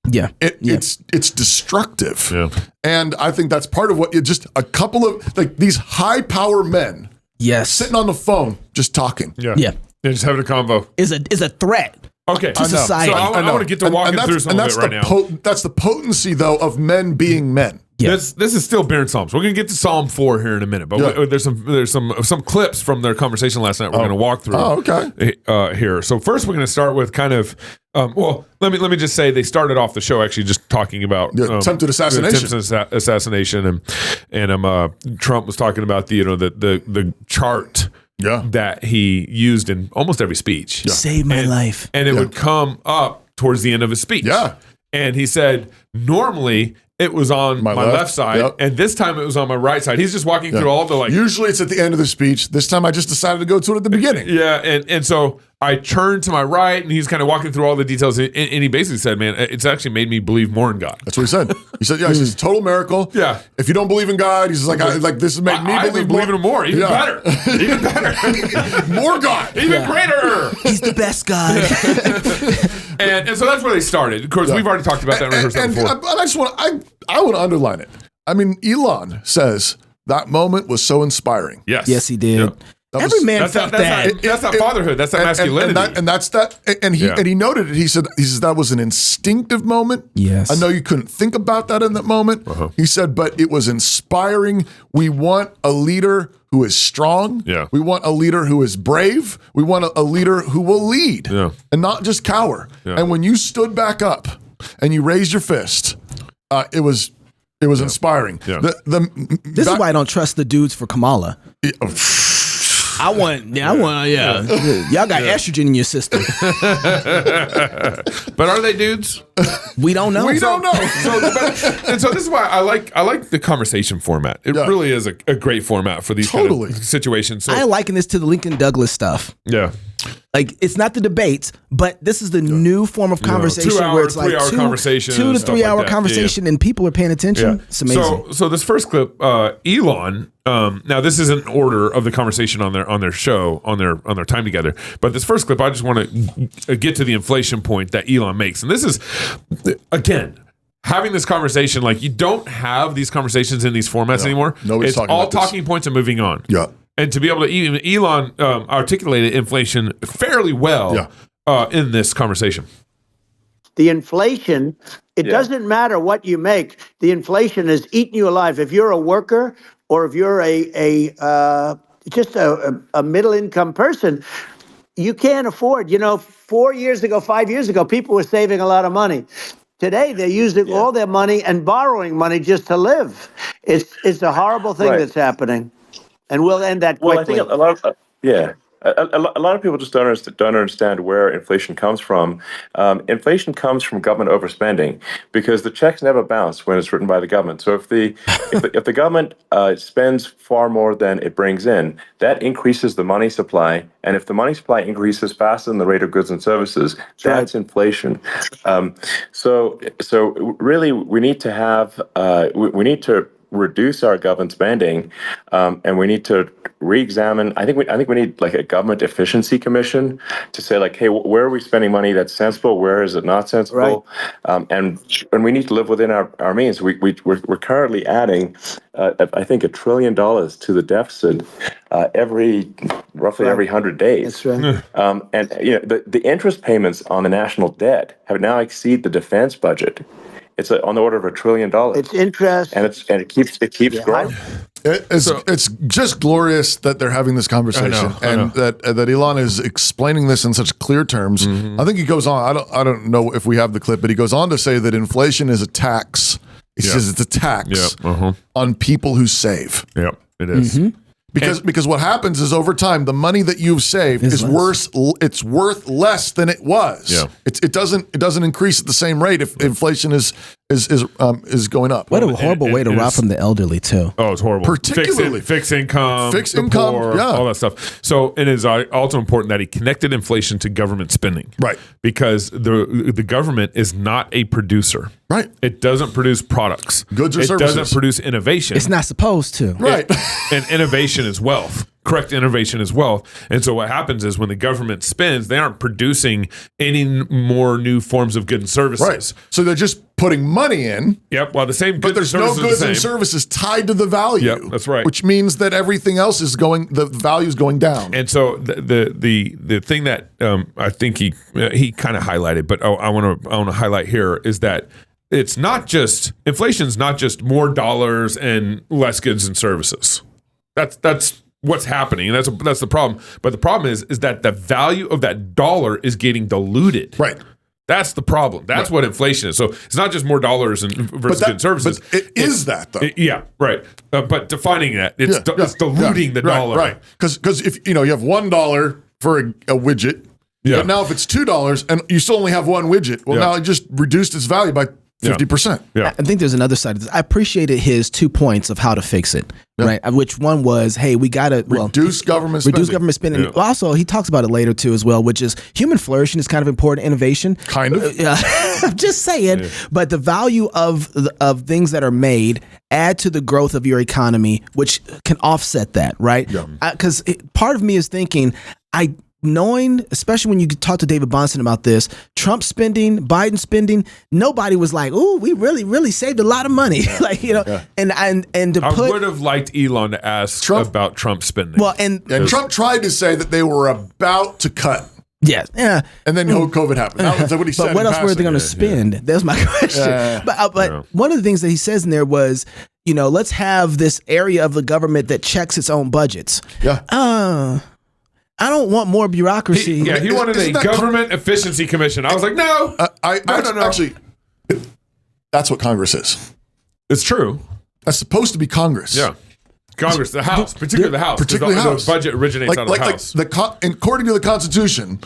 [SPEAKER 3] Yeah.
[SPEAKER 2] it's destructive.
[SPEAKER 4] Yeah.
[SPEAKER 2] And I think that's part of what just a couple of like these high power men
[SPEAKER 3] Yes.
[SPEAKER 2] sitting on the phone just talking.
[SPEAKER 3] Yeah.
[SPEAKER 4] They're just having a convo.
[SPEAKER 3] Is a threat.
[SPEAKER 4] Okay.
[SPEAKER 3] To society.
[SPEAKER 4] So I want to get to walking through some of it right now.
[SPEAKER 2] That's the potency though of men being men.
[SPEAKER 3] Yeah.
[SPEAKER 4] This is still Baron Psalms. We're gonna get to Psalm 4 here in a minute, but there's some clips from their conversation last night we're gonna walk through.
[SPEAKER 2] Oh, okay.
[SPEAKER 4] Here. So first we're gonna start with kind of let me just say they started off the show actually just talking about
[SPEAKER 2] attempted assassination.
[SPEAKER 4] Assassination, and Trump was talking about the chart that he used in almost every speech.
[SPEAKER 3] Save my life.
[SPEAKER 4] And it would come up towards the end of his speech.
[SPEAKER 2] Yeah.
[SPEAKER 4] And he said, normally it was on my left side, and this time it was on my right side. He's just walking through all the
[SPEAKER 2] Usually it's at the end of the speech. This time I just decided to go to it at the beginning.
[SPEAKER 4] Yeah, and so I turned to my right, and he's kind of walking through all the details, and he basically said, man, it's actually made me believe more in God.
[SPEAKER 2] That's what he said. He said, he says, total miracle.
[SPEAKER 4] Yeah.
[SPEAKER 2] If you don't believe in God, he's like, this has made me
[SPEAKER 4] believe in him more. Even better. Even better.
[SPEAKER 2] More God.
[SPEAKER 4] Even greater.
[SPEAKER 3] He's the best God.
[SPEAKER 4] And so that's where they started. Of course, we've already talked about that in rehearsal before.
[SPEAKER 2] But I want to underline it. I mean, Elon says that moment was so inspiring.
[SPEAKER 4] Yes,
[SPEAKER 3] he did.
[SPEAKER 4] Yep.
[SPEAKER 3] Every man felt that.
[SPEAKER 4] That's not fatherhood. That's that masculinity.
[SPEAKER 2] And that's that. And he noted it. He says that was an instinctive moment.
[SPEAKER 3] Yes.
[SPEAKER 2] I know you couldn't think about that in that moment. He said, but it was inspiring. We want a leader who is strong.
[SPEAKER 4] Yeah.
[SPEAKER 2] We want a leader who is brave. We want a leader who will lead and not just cower. Yeah. And when you stood back up and you raised your fist, it was inspiring.
[SPEAKER 4] Yeah.
[SPEAKER 3] This is why I don't trust the dudes for Kamala. Y'all got estrogen in your system.
[SPEAKER 4] But are they dudes?
[SPEAKER 3] We don't know.
[SPEAKER 2] We don't know.
[SPEAKER 4] And so this is why I like the conversation format. It really is a great format for these kind of situations. So,
[SPEAKER 3] I liken this to the Lincoln Douglas stuff.
[SPEAKER 4] Yeah.
[SPEAKER 3] Like, it's not the debates, but this is the new form of conversation where it's like 2 to 3 hour conversation and people are paying attention. It's amazing.
[SPEAKER 4] So this first clip, Elon, now this is an order of the conversation on their show, on their time together. But this first clip, I just want to get to the inflation point that Elon makes. And this is, again, having this conversation, like, you don't have these conversations in these formats anymore.
[SPEAKER 2] Nobody's
[SPEAKER 4] it's all talking points and moving on.
[SPEAKER 2] Yeah.
[SPEAKER 4] And to be able to, even Elon articulated inflation fairly well in this conversation.
[SPEAKER 9] The inflation, it doesn't matter what you make. The inflation is eating you alive. If you're a worker or if you're just a middle income person, you can't afford. 4 years ago, 5 years ago, people were saving a lot of money. Today, they're using all their money and borrowing money just to live. It's a horrible thing that's happening. And we'll end that quickly.
[SPEAKER 10] Well, I think a lot of a lot of people just don't understand where inflation comes from. Inflation comes from government overspending because the checks never bounce when it's written by the government. So if the government spends far more than it brings in, that increases the money supply. And if the money supply increases faster than the rate of goods and services, that's inflation. So really, we need to have we need to reduce our government spending, and we need to re-examine. I think we need like a government efficiency commission to say, like, hey, where are we spending money that's sensible? Where is it not sensible? Right. And we need to live within our means. We're currently adding, I think, $1 trillion to the deficit roughly every 100 days.
[SPEAKER 9] That's right.
[SPEAKER 10] And the interest payments on the national debt have now exceeded the defense budget. It's on the order of $1 trillion.
[SPEAKER 9] It's interest,
[SPEAKER 10] and it keeps growing.
[SPEAKER 2] It's just glorious that they're having this conversation,
[SPEAKER 4] I know.
[SPEAKER 2] that Elon is explaining this in such clear terms. Mm-hmm. I think he goes on. I don't know if we have the clip, but he goes on to say that inflation is a tax. He says it's a tax on people who save.
[SPEAKER 4] Yep, it is.
[SPEAKER 2] Mm-hmm. Because what happens is over time, the money that you've saved is worth less than it was.
[SPEAKER 4] Yeah.
[SPEAKER 2] It doesn't increase at the same rate if inflation is going up.
[SPEAKER 3] What a horrible way to rob from the elderly too.
[SPEAKER 4] Oh, it's horrible.
[SPEAKER 2] Particularly
[SPEAKER 4] fixed income, poor, all that stuff. So it is also important that he connected inflation to government spending,
[SPEAKER 2] right?
[SPEAKER 4] Because the government is not a producer,
[SPEAKER 2] right?
[SPEAKER 4] It doesn't produce products,
[SPEAKER 2] goods or services.
[SPEAKER 4] It doesn't produce innovation.
[SPEAKER 3] It's not supposed to,
[SPEAKER 2] right?
[SPEAKER 4] And innovation is wealth. Correct innovation is wealth. And so what happens is when the government spends, they aren't producing any more new forms of goods and services.
[SPEAKER 2] Right. So they're just putting money in.
[SPEAKER 4] Yep. Well, the same goods
[SPEAKER 2] but there's
[SPEAKER 4] and
[SPEAKER 2] no
[SPEAKER 4] services
[SPEAKER 2] goods and services tied to the value.
[SPEAKER 4] Yep, that's right.
[SPEAKER 2] Which means that everything else is the value is going down.
[SPEAKER 4] And so the thing that I think he kind of highlighted, but I want to highlight here is that it's not just inflation's not just more dollars and less goods and services. That's what's happening, and that's the problem. But the problem is that the value of that dollar is getting diluted.
[SPEAKER 2] Right.
[SPEAKER 4] That's the problem. That's what inflation is. So it's not just more dollars and versus goods and services.
[SPEAKER 2] But it is that, though.
[SPEAKER 4] Yeah, right. But defining that, it's diluting the dollar.
[SPEAKER 2] Right. Because if you have $1 for a widget, but now if it's $2 and you still only have one widget, well, now it just reduced its value by 50%.
[SPEAKER 3] I think there's another side of this. I appreciated his 2 points of how to fix it, right? Which one was, hey, we got to
[SPEAKER 2] reduce government spending.
[SPEAKER 3] Reduce government spending. Also, he talks about it later too as well, which is human flourishing is kind of important, innovation.
[SPEAKER 2] Kind of.
[SPEAKER 3] I'm just saying. But the value of things that are made add to the growth of your economy, which can offset that, right? Because part of me is thinking, knowing, especially when you talk to David Bahnsen about this, Trump spending, Biden spending, nobody was like, "Ooh, we really saved a lot of money." And to
[SPEAKER 4] I
[SPEAKER 3] put,
[SPEAKER 4] would have liked Elon to ask about Trump spending.
[SPEAKER 3] Well, and
[SPEAKER 2] Trump tried to say that they were about to cut.
[SPEAKER 3] Yeah.
[SPEAKER 2] And then COVID happened. That was what he said.
[SPEAKER 3] But what else were they going to spend? That's my question. But one of the things that he says in there was, let's have this area of the government that checks its own budgets. I don't want more bureaucracy.
[SPEAKER 4] He wanted a government efficiency commission. I was like, no. No.
[SPEAKER 2] Actually, that's what Congress is.
[SPEAKER 4] It's true.
[SPEAKER 2] That's supposed to be Congress.
[SPEAKER 4] Yeah. Congress, the House, particularly the House.
[SPEAKER 2] Particularly the House.
[SPEAKER 4] The budget originates out of the House.
[SPEAKER 2] According to the Constitution,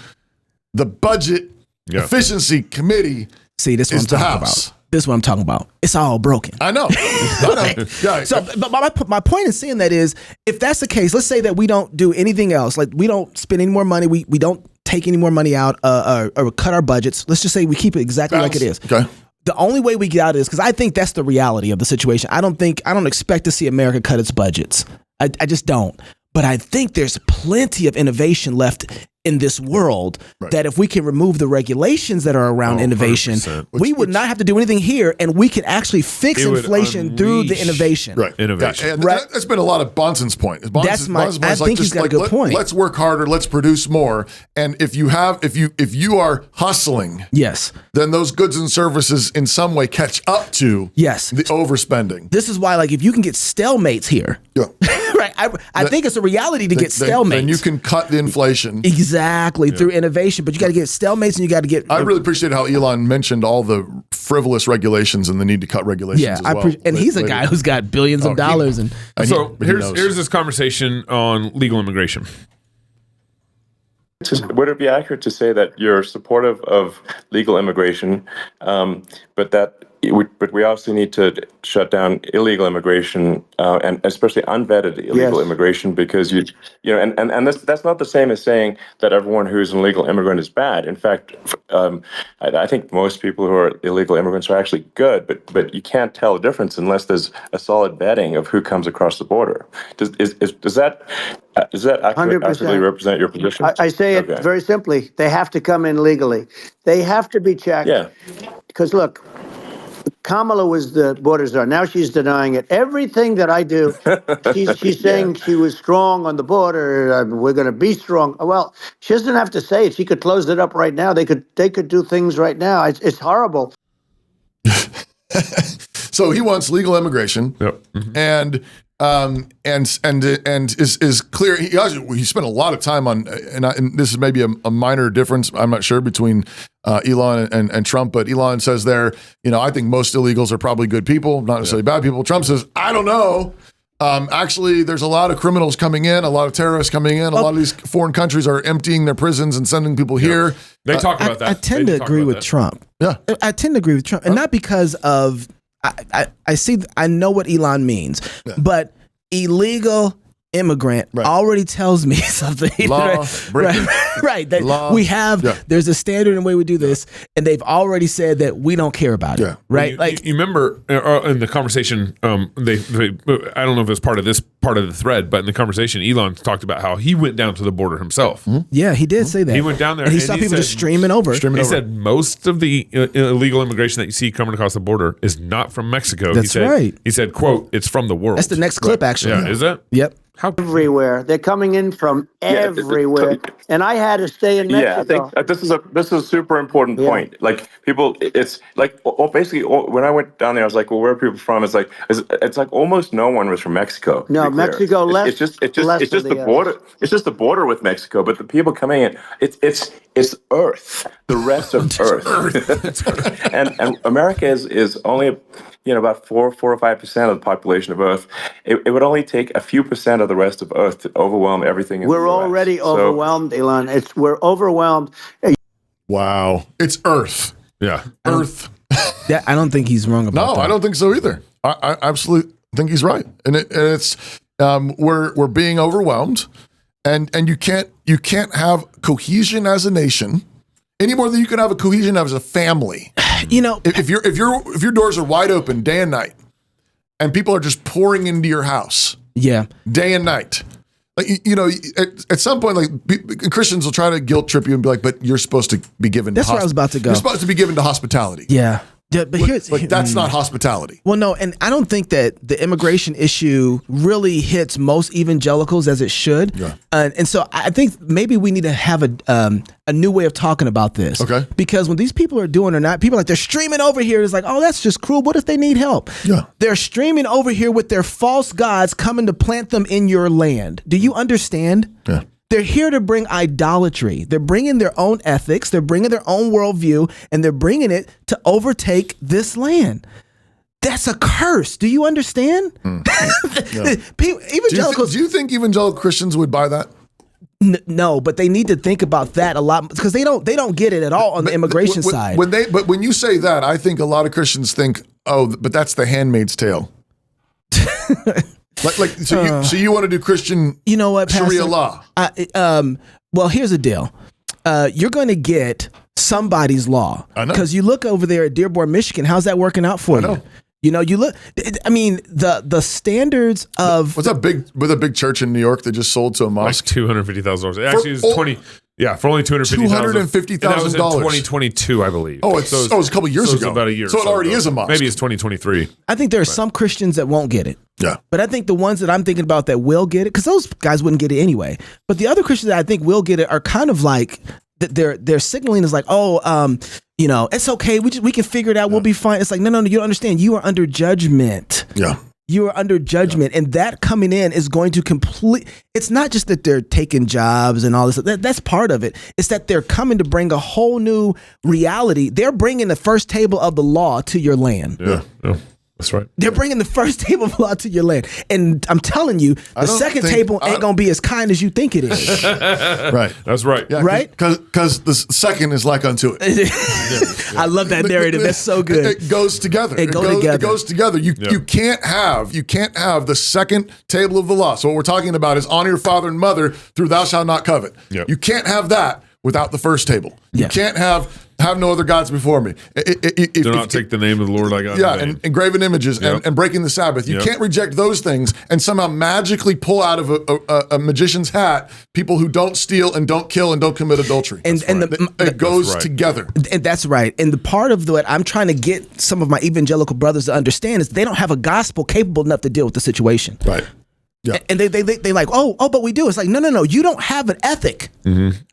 [SPEAKER 2] the Budget Efficiency Committee
[SPEAKER 3] this
[SPEAKER 2] is the House.
[SPEAKER 3] This is what I'm talking about. It's all broken.
[SPEAKER 2] I know.
[SPEAKER 3] So, but my point in saying that is, if that's the case, let's say that we don't do anything else. Like, we don't spend any more money. We don't take any more money out or cut our budgets. Let's just say we keep it exactly like it is.
[SPEAKER 2] Okay.
[SPEAKER 3] The only way we get out of this, because I think that's the reality of the situation. I don't expect to see America cut its budgets. I just don't. But I think there's plenty of innovation left in this world that if we can remove the regulations that are around innovation, we would not have to do anything here, and we can actually fix inflation through the innovation.
[SPEAKER 2] Right.
[SPEAKER 4] Innovation.
[SPEAKER 2] And that's been a lot of Bahnsen's point.
[SPEAKER 3] I think he's got a good point.
[SPEAKER 2] Let's work harder. Let's produce more. And if you are hustling, then those goods and services in some way catch up to the overspending.
[SPEAKER 3] This is why, if you can get stalemates here, right? I think it's a reality to get stalemates.
[SPEAKER 2] Then you can cut the inflation.
[SPEAKER 3] Exactly, through innovation, but you got to get stalemates and you got to get...
[SPEAKER 2] I really appreciate how Elon mentioned all the frivolous regulations and the need to cut regulations as well.
[SPEAKER 3] And he's a guy who's got billions of dollars.
[SPEAKER 4] So here's this conversation on legal immigration.
[SPEAKER 10] Would it be accurate to say that you're supportive of legal immigration, but we also need to shut down illegal immigration and especially unvetted illegal immigration, because and that's not the same as saying that everyone who's an illegal immigrant is bad. In fact, I think most people who are illegal immigrants are actually good, but you can't tell the difference unless there's a solid vetting of who comes across the border. Does that accurately represent your position?
[SPEAKER 9] I say it very simply. They have to come in legally. They have to be checked. Yeah. Because look, Kamala was the border czar. Now she's denying it. Everything that I do, she's saying she was strong on the border. We're going to be strong. Well, she doesn't have to say it. She could close it up right now. They could do things right now. It's horrible.
[SPEAKER 2] So he wants legal immigration, and is clear. He spent a lot of time on, and this is maybe a minor difference, I'm not sure, between Elon and Trump, but Elon says there, I think most illegals are probably good people, not necessarily bad people. Trump says, I don't know. Actually, there's a lot of criminals coming in, a lot of terrorists coming in. A lot of these foreign countries are emptying their prisons and sending people here.
[SPEAKER 4] They talk about that.
[SPEAKER 3] I tend to agree with Trump.
[SPEAKER 2] Yeah.
[SPEAKER 3] I tend to agree with Trump, and not because of, I know what Elon means, but illegal immigrant already tells me something. Right. That we have, there's a standard and way we do this, and they've already said that we don't care about it. Right.
[SPEAKER 4] You remember in the conversation, I don't know if it's part of the thread, but in the conversation, Elon talked about how he went down to the border himself.
[SPEAKER 3] Mm-hmm. Yeah, he did say that.
[SPEAKER 4] He went down there
[SPEAKER 3] and he saw people just streaming over.
[SPEAKER 4] He said most of the illegal immigration that you see coming across the border is not from Mexico.
[SPEAKER 3] That's right.
[SPEAKER 4] He said, quote, it's from the world.
[SPEAKER 3] That's the next clip, actually.
[SPEAKER 4] Yeah, is that?
[SPEAKER 3] Yep.
[SPEAKER 9] everywhere. They're coming in from everywhere, and I had to stay in Mexico.
[SPEAKER 10] Yeah, I think this is a super important point. Like people, it's like basically when I went down there, I was like, well, where are people from? It's like almost no one was from Mexico.
[SPEAKER 9] No, Mexico less.
[SPEAKER 10] It's just the border. It's just the border with Mexico, but the people coming in, it's Earth, the rest of Earth, and America is only about 4 or 5% of the population of Earth. It would only take a few percent of the rest of Earth to overwhelm everything.
[SPEAKER 9] We're already overwhelmed, Elon. We're overwhelmed.
[SPEAKER 2] Wow, it's Earth.
[SPEAKER 4] Yeah,
[SPEAKER 2] Earth.
[SPEAKER 3] I don't think he's wrong about that.
[SPEAKER 2] No, I don't think so either. I absolutely think he's right, and it's we're being overwhelmed, and you can't have cohesion as a nation any more than you can have a cohesion as a family. If your doors are wide open day and night, and people are just pouring into your house, day and night, like at some point, like Christians will try to guilt trip you and be like, "But you're supposed to be given."
[SPEAKER 3] That's where I was about to go.
[SPEAKER 2] You're supposed to be given to hospitality.
[SPEAKER 3] Yeah. But
[SPEAKER 2] that's not hospitality.
[SPEAKER 3] Well, no, and I don't think that the immigration issue really hits most evangelicals as it should. Yeah. And so I think maybe we need to have a new way of talking about this.
[SPEAKER 2] Okay.
[SPEAKER 3] Because when these people are doing or not, people are like, they're streaming over here. It's like, oh, that's just cruel. What if they need help?
[SPEAKER 2] Yeah.
[SPEAKER 3] They're streaming over here with their false gods coming to plant them in your land. Do you understand?
[SPEAKER 2] Yeah.
[SPEAKER 3] They're here to bring idolatry. They're bringing their own ethics. They're bringing their own worldview, and they're bringing it to overtake this land. That's a curse. Do you understand? Evangelicals.
[SPEAKER 2] Do you think evangelical Christians would buy that?
[SPEAKER 3] No, but they need to think about that a lot because they don't get it at all on the immigration side.
[SPEAKER 2] But when you say that, I think a lot of Christians think, oh, but that's the Handmaid's Tale. So you want to do Christian Sharia law?
[SPEAKER 3] Well, here's the deal. You're going to get somebody's law.
[SPEAKER 2] I know.
[SPEAKER 3] Because you look over there at Dearborn, Michigan. How's that working out for you? You look. I mean, the standards of
[SPEAKER 2] what's that big church in New York that just sold to a mosque?
[SPEAKER 4] Like $250,000. Actually, it's 20. Yeah, for only $250,000. That was in 2022, I believe.
[SPEAKER 2] Oh, it's a couple years ago.
[SPEAKER 4] It's about a year.
[SPEAKER 2] So it already is a mosque.
[SPEAKER 4] Maybe it's 2023.
[SPEAKER 3] I think there are some Christians that won't get it.
[SPEAKER 2] Yeah.
[SPEAKER 3] But I think the ones that I'm thinking about that will get it, because those guys wouldn't get it anyway. But the other Christians that I think will get it are kind of like they're signaling is like, it's okay. We can figure it out. We'll be fine. It's like, no, you don't understand. You are under judgment.
[SPEAKER 2] Yeah.
[SPEAKER 3] You are under judgment, and that coming in is going to it's not just that they're taking jobs and all this. That's part of it. It's that they're coming to bring a whole new reality. They're bringing the first table of the law to your land.
[SPEAKER 4] Yeah. That's right.
[SPEAKER 3] They're bringing the first table of law to your land. And I'm telling you, the second table ain't going to be as kind as you think it is.
[SPEAKER 2] Right.
[SPEAKER 4] That's right.
[SPEAKER 2] Yeah,
[SPEAKER 3] right?
[SPEAKER 2] Because the second is like unto it.
[SPEAKER 3] I love that narrative. That's so good.
[SPEAKER 2] It goes together.
[SPEAKER 3] It goes together.
[SPEAKER 2] You can't have the second table of the law. So what we're talking about is honor your father and mother through thou shalt not covet.
[SPEAKER 4] Yep.
[SPEAKER 2] You can't have that without the first table. You can't have no other gods before me.
[SPEAKER 4] Do not take the name of the Lord thy God.
[SPEAKER 2] Yeah, and graven images and breaking the Sabbath. You can't reject those things and somehow magically pull out of a magician's hat people who don't steal and don't kill and don't commit adultery. It goes together.
[SPEAKER 3] And that's right. And the part of what I'm trying to get some of my evangelical brothers to understand is they don't have a gospel capable enough to deal with the situation.
[SPEAKER 2] Right. Yeah.
[SPEAKER 3] And they like, but we do. It's like, no. You don't have an ethic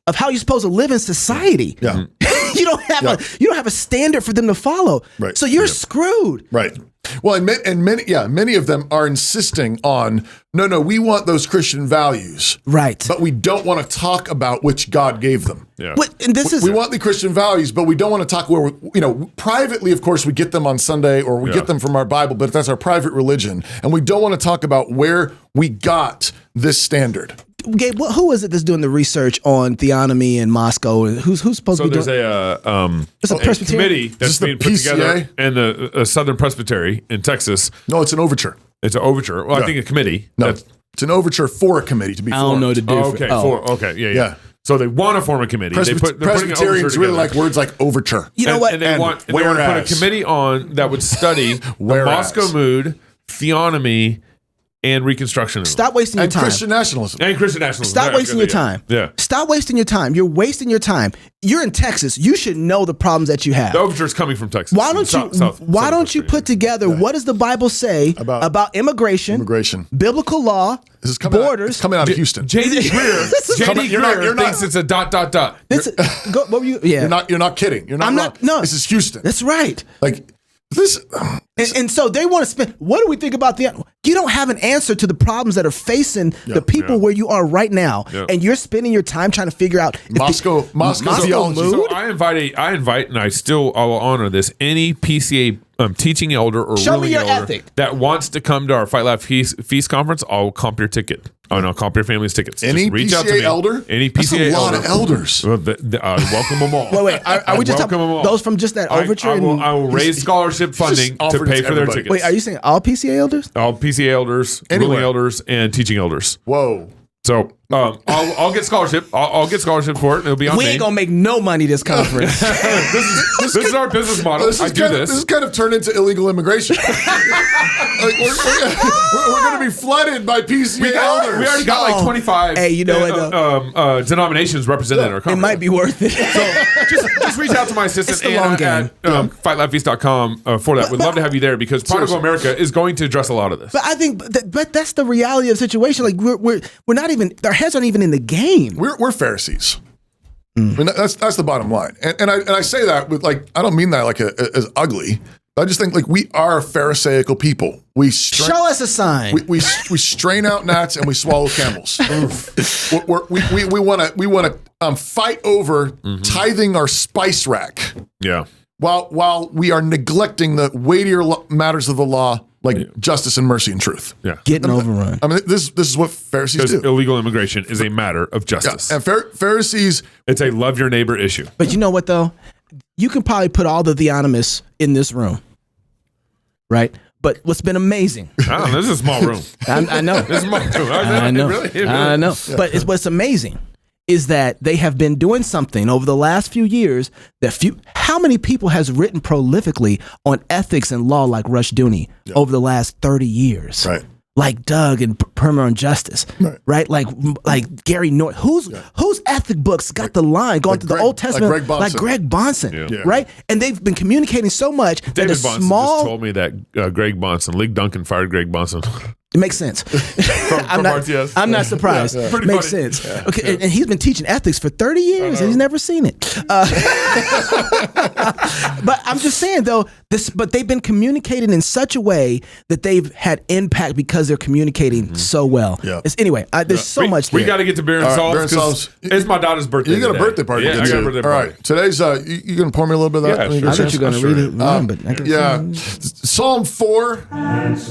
[SPEAKER 3] of how you're supposed to live in society.
[SPEAKER 2] Yeah.
[SPEAKER 3] You don't have a standard for them to follow.
[SPEAKER 2] Right.
[SPEAKER 3] So you're screwed.
[SPEAKER 2] Right. Well, and many of them are insisting on, no, we want those Christian values.
[SPEAKER 3] Right.
[SPEAKER 2] But we don't want to talk about which God gave them.
[SPEAKER 4] Yeah.
[SPEAKER 2] We want the Christian values, but we don't want to talk where privately, of course, we get them on Sunday or we get them from our Bible, but that's our private religion. And we don't want to talk about where we got this standard.
[SPEAKER 3] Gabe, who is it that's doing the research on theonomy in Moscow? Who's supposed to be doing?
[SPEAKER 4] There's a committee that's being put together in the Southern Presbytery in Texas.
[SPEAKER 2] No, it's an overture.
[SPEAKER 4] It's an overture. Well, I think a committee.
[SPEAKER 2] No, it's an overture for a committee to be formed.
[SPEAKER 3] I don't know the difference.
[SPEAKER 4] Yeah. So they want to form a committee.
[SPEAKER 2] Presbyterians really like words like overture.
[SPEAKER 3] You know what?
[SPEAKER 4] And they want to put a committee on that would study the Moscow mood, theonomy, and Reconstructionism.
[SPEAKER 3] Stop wasting your
[SPEAKER 2] And
[SPEAKER 3] time.
[SPEAKER 2] Christian nationalism.
[SPEAKER 4] And Christian nationalism.
[SPEAKER 3] Stop
[SPEAKER 4] Yeah,
[SPEAKER 3] wasting
[SPEAKER 4] good,
[SPEAKER 3] your time.
[SPEAKER 4] Yeah.
[SPEAKER 3] Stop wasting your time. You're wasting your time. You're in Texas. You should know the problems that you have.
[SPEAKER 4] The overture is coming from Texas.
[SPEAKER 3] Why don't you put together what does the Bible say about immigration, biblical law,
[SPEAKER 2] This is coming
[SPEAKER 3] borders?
[SPEAKER 2] It's coming out of Houston.
[SPEAKER 4] J.D. Greer thinks it's a ...
[SPEAKER 3] What were you? Yeah.
[SPEAKER 2] You're not kidding. You're not.
[SPEAKER 3] I'm
[SPEAKER 2] wrong.
[SPEAKER 3] not. No,
[SPEAKER 2] This is Houston.
[SPEAKER 3] That's right.
[SPEAKER 2] Like this.
[SPEAKER 3] And so they want to spend. What do we think about the? You don't have an answer to the problems that are facing the people where you are right now, and you're spending your time trying to figure out
[SPEAKER 2] Moscow theology.
[SPEAKER 4] So I invite, and I will honor this. Any PCA teaching elder or
[SPEAKER 3] Show me
[SPEAKER 4] ruling
[SPEAKER 3] your
[SPEAKER 4] elder
[SPEAKER 3] ethic.
[SPEAKER 4] that wants to come to our Fight Laugh Feast conference, I'll comp your ticket. I'll comp your family's tickets.
[SPEAKER 2] Any
[SPEAKER 4] Just reach out to
[SPEAKER 2] PCA
[SPEAKER 4] me.
[SPEAKER 2] elder?
[SPEAKER 4] Any
[SPEAKER 2] That's
[SPEAKER 4] PCA
[SPEAKER 2] a lot
[SPEAKER 4] elder.
[SPEAKER 2] of elders.
[SPEAKER 4] Welcome them all.
[SPEAKER 3] Wait. Are we just
[SPEAKER 4] welcome them all.
[SPEAKER 3] those from just that overture?
[SPEAKER 4] I will raise scholarship funding to pay for their tickets.
[SPEAKER 3] Wait, are you saying all PCA elders?
[SPEAKER 4] All PCA elders, ruling elders, and teaching elders.
[SPEAKER 2] Whoa.
[SPEAKER 4] So I'll get scholarship. I'll get scholarship for it. It'll be on
[SPEAKER 3] We
[SPEAKER 4] me.
[SPEAKER 3] ain't gonna make no money this conference.
[SPEAKER 4] This is our business model.
[SPEAKER 2] This is kind of turned into illegal immigration. Like we're going to be flooded by PCA elders.
[SPEAKER 4] We already got like 25
[SPEAKER 3] Hey, you know what,
[SPEAKER 4] denominations represented in our
[SPEAKER 3] It
[SPEAKER 4] conference.
[SPEAKER 3] might be worth it.
[SPEAKER 4] So just reach out to my assistant
[SPEAKER 3] It's the long
[SPEAKER 4] Anna at fightlaughfeast.com for that. We'd love to have you there because Prodigal America is going to address a lot of this.
[SPEAKER 3] But I think, but that's the reality of the situation. Like we're not even, our heads aren't even in the game.
[SPEAKER 2] We're Pharisees. I mean, that's the bottom line. And I say that with like, I don't mean that like as ugly. I just think like we are Pharisaical people.
[SPEAKER 3] Show us a sign.
[SPEAKER 2] We strain out gnats and we swallow camels. we want to fight over tithing our spice rack.
[SPEAKER 4] Yeah.
[SPEAKER 2] While we are neglecting the weightier matters of the law, like justice and mercy and truth.
[SPEAKER 4] Yeah.
[SPEAKER 3] Getting overrun.
[SPEAKER 2] I mean, this is what Pharisees do.
[SPEAKER 4] Illegal immigration is a matter of justice.
[SPEAKER 2] Yeah. And Pharisees,
[SPEAKER 4] it's a love your neighbor issue.
[SPEAKER 3] But you know what though? You can probably put all the theonomists in this room, right? But what's been amazing?
[SPEAKER 4] I this is a small room.
[SPEAKER 3] I know.
[SPEAKER 4] This is a small room.
[SPEAKER 3] I know.
[SPEAKER 4] It really.
[SPEAKER 3] I know.
[SPEAKER 2] Yeah.
[SPEAKER 3] But what's amazing is that they have been doing something over the last few years how many people has written prolifically on ethics and law like Rush Dooney over the last 30 years?
[SPEAKER 2] Right.
[SPEAKER 3] Like Doug and Perimeter on Justice, right? Like Gary North. Whose ethic books got the line going through the Old Testament?
[SPEAKER 2] Like
[SPEAKER 3] Greg Bonson, right? And they've been communicating so much that
[SPEAKER 4] David
[SPEAKER 3] the
[SPEAKER 4] Bonson
[SPEAKER 3] small.
[SPEAKER 4] just told me that Greg Bonson, Lig Duncan fired Greg Bonson.
[SPEAKER 3] It makes sense. I'm not surprised.
[SPEAKER 4] Yeah. Pretty
[SPEAKER 3] Makes
[SPEAKER 4] funny.
[SPEAKER 3] sense. Okay, and he's been teaching ethics for 30 years and he's never seen it. But I'm just saying though, but they've been communicating in such a way that they've had impact because they're communicating so well.
[SPEAKER 2] Yeah.
[SPEAKER 3] Anyway, there's so much there.
[SPEAKER 4] We got to get to beer and
[SPEAKER 2] Beer and
[SPEAKER 4] sauce
[SPEAKER 2] sauce.
[SPEAKER 4] because it's my daughter's birthday.
[SPEAKER 2] You got a
[SPEAKER 4] today.
[SPEAKER 2] birthday party.
[SPEAKER 4] Yeah,
[SPEAKER 2] to
[SPEAKER 4] I
[SPEAKER 2] get
[SPEAKER 4] got a
[SPEAKER 2] to.
[SPEAKER 4] birthday
[SPEAKER 2] All
[SPEAKER 4] party.
[SPEAKER 2] right. Today's, you going to pour me a little bit of that?
[SPEAKER 4] Yeah, sure.
[SPEAKER 3] I thought you were going to read it. But I can
[SPEAKER 2] Yeah. Psalm 4.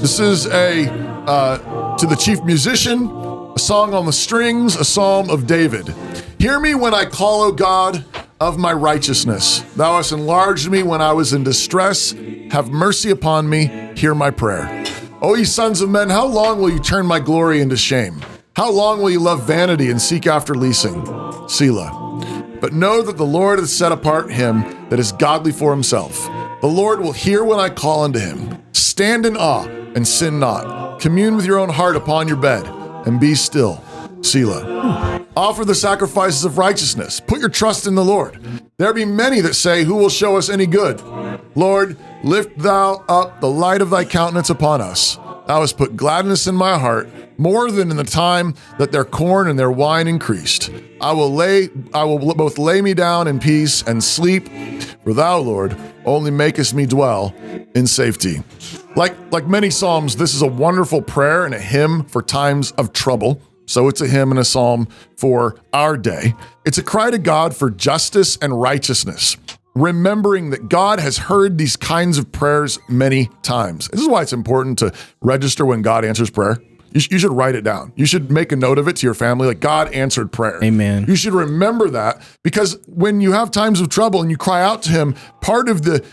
[SPEAKER 2] This is to the chief musician, a song on the strings, a psalm of David. Hear me when I call, O God, of my righteousness. Thou hast enlarged me when I was in distress. Have mercy upon me. Hear my prayer. O ye sons of men, how long will you turn my glory into shame? How long will you love vanity and seek after leasing? Selah. But know that the Lord hath set apart him that is godly for himself. The Lord will hear when I call unto him. Stand in awe and sin not. Commune with your own heart upon your bed and be still. Selah. Offer the sacrifices of righteousness. Put your trust in the Lord. There be many that say, who will show us any good? Lord, lift thou up the light of thy countenance upon us. Thou hast put gladness in my heart, more than in the time that their corn and their wine increased. I will both lay me down in peace and sleep, for thou, Lord, only makest me dwell in safety. Like many psalms, this is a wonderful prayer and a hymn for times of trouble. So it's a hymn and a psalm for our day. It's a cry to God for justice and righteousness, remembering that God has heard these kinds of prayers many times. This is why it's important to register when God answers prayer. You should write it down. You should make a note of it to your family, like God answered prayer.
[SPEAKER 3] Amen.
[SPEAKER 2] You should remember that, because when you have times of trouble and you cry out to him, part of the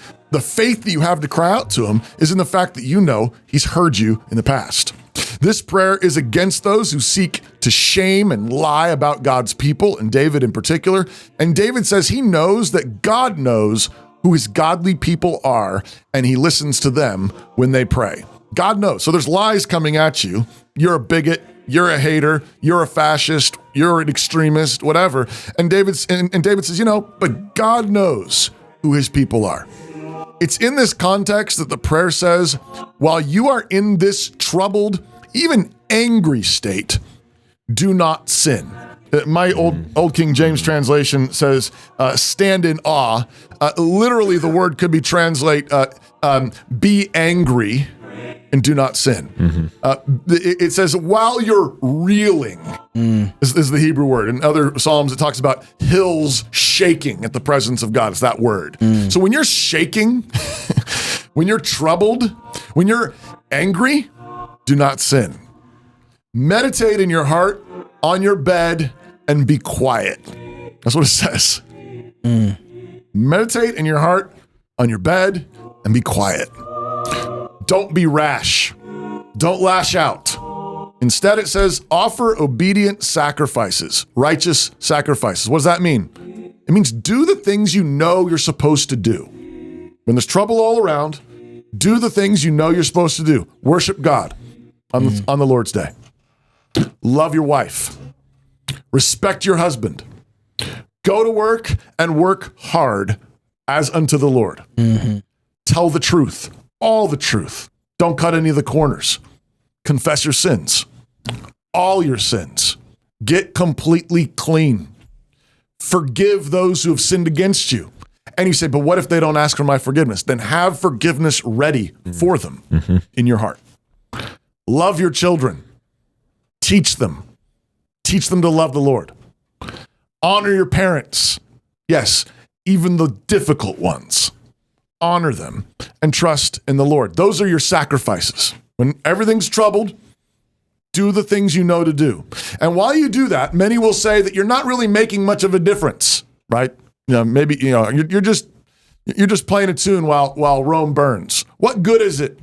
[SPEAKER 2] faith that you have to cry out to him is in the fact that you know he's heard you in the past. This prayer is against those who seek to shame and lie about God's people, and David in particular. And David says he knows that God knows who his godly people are, and he listens to them when they pray. God knows. So there's lies coming at you. You're a bigot. You're a hater. You're a fascist. You're an extremist, whatever. And David says, but God knows who his people are. It's in this context that the prayer says, while you are in this troubled, even angry state, do not sin. My old King James translation says, stand in awe. Literally, the word could be translate, be angry and do not sin. It says, while you're reeling, is the Hebrew word. In other Psalms, it talks about hills shaking at the presence of God. It's that word. So when you're shaking, when you're troubled, when you're angry, do not sin. Meditate in your heart, on your bed, and be quiet. That's what it says. Meditate in your heart, on your bed, and be quiet. Don't be rash. Don't lash out. Instead, it says, offer obedient sacrifices, righteous sacrifices. What does that mean? It means do the things you know you're supposed to do. When there's trouble all around, do the things you know you're supposed to do. Worship God on the Lord's Day. Love your wife. Respect your husband. Go to work and work hard as unto the Lord. Tell the truth, all the truth. Don't cut any of the corners. Confess your sins, all your sins. Get completely clean. Forgive those who have sinned against you. And you say, but what if they don't ask for my forgiveness? Then have forgiveness ready for them in your heart. Love your children. Teach them. Teach them to love the Lord. Honor your parents. Yes, even the difficult ones. Honor them and trust in the Lord. Those are your sacrifices. When everything's troubled, do the things you know to do. And while you do that, many will say that you're not really making much of a difference, right? Maybe you're just playing a tune while Rome burns. What good is it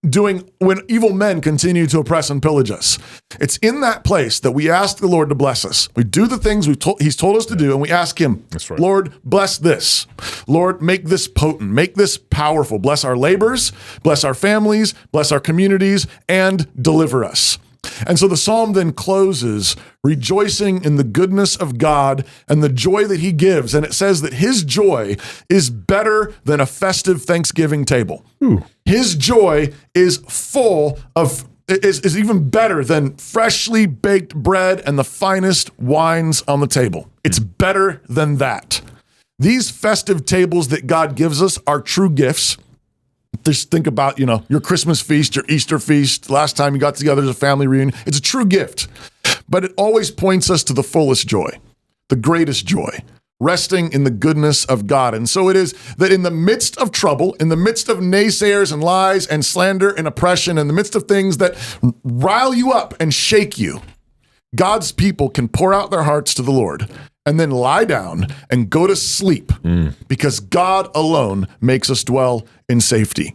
[SPEAKER 2] doing when evil men continue to oppress and pillage us? It's in that place that we ask the Lord to bless us. We do the things he's told us to do, and we ask him, that's right. Lord, bless this. Lord, make this potent, make this powerful. Bless our labors, bless our families, bless our communities, and deliver us. And so the psalm then closes rejoicing in the goodness of God and the joy that he gives. And it says that his joy is better than a festive Thanksgiving table. His joy is is even better than freshly baked bread and the finest wines on the table. It's better than that. These festive tables that God gives us are true gifts. Just think about, your Christmas feast, your Easter feast, last time you got together as a family reunion. It's a true gift, but it always points us to the fullest joy, the greatest joy, resting in the goodness of God. And so it is that in the midst of trouble, in the midst of naysayers and lies and slander and oppression, in the midst of things that rile you up and shake you, God's people can pour out their hearts to the Lord and then lie down and go to sleep because God alone makes us dwell in safety.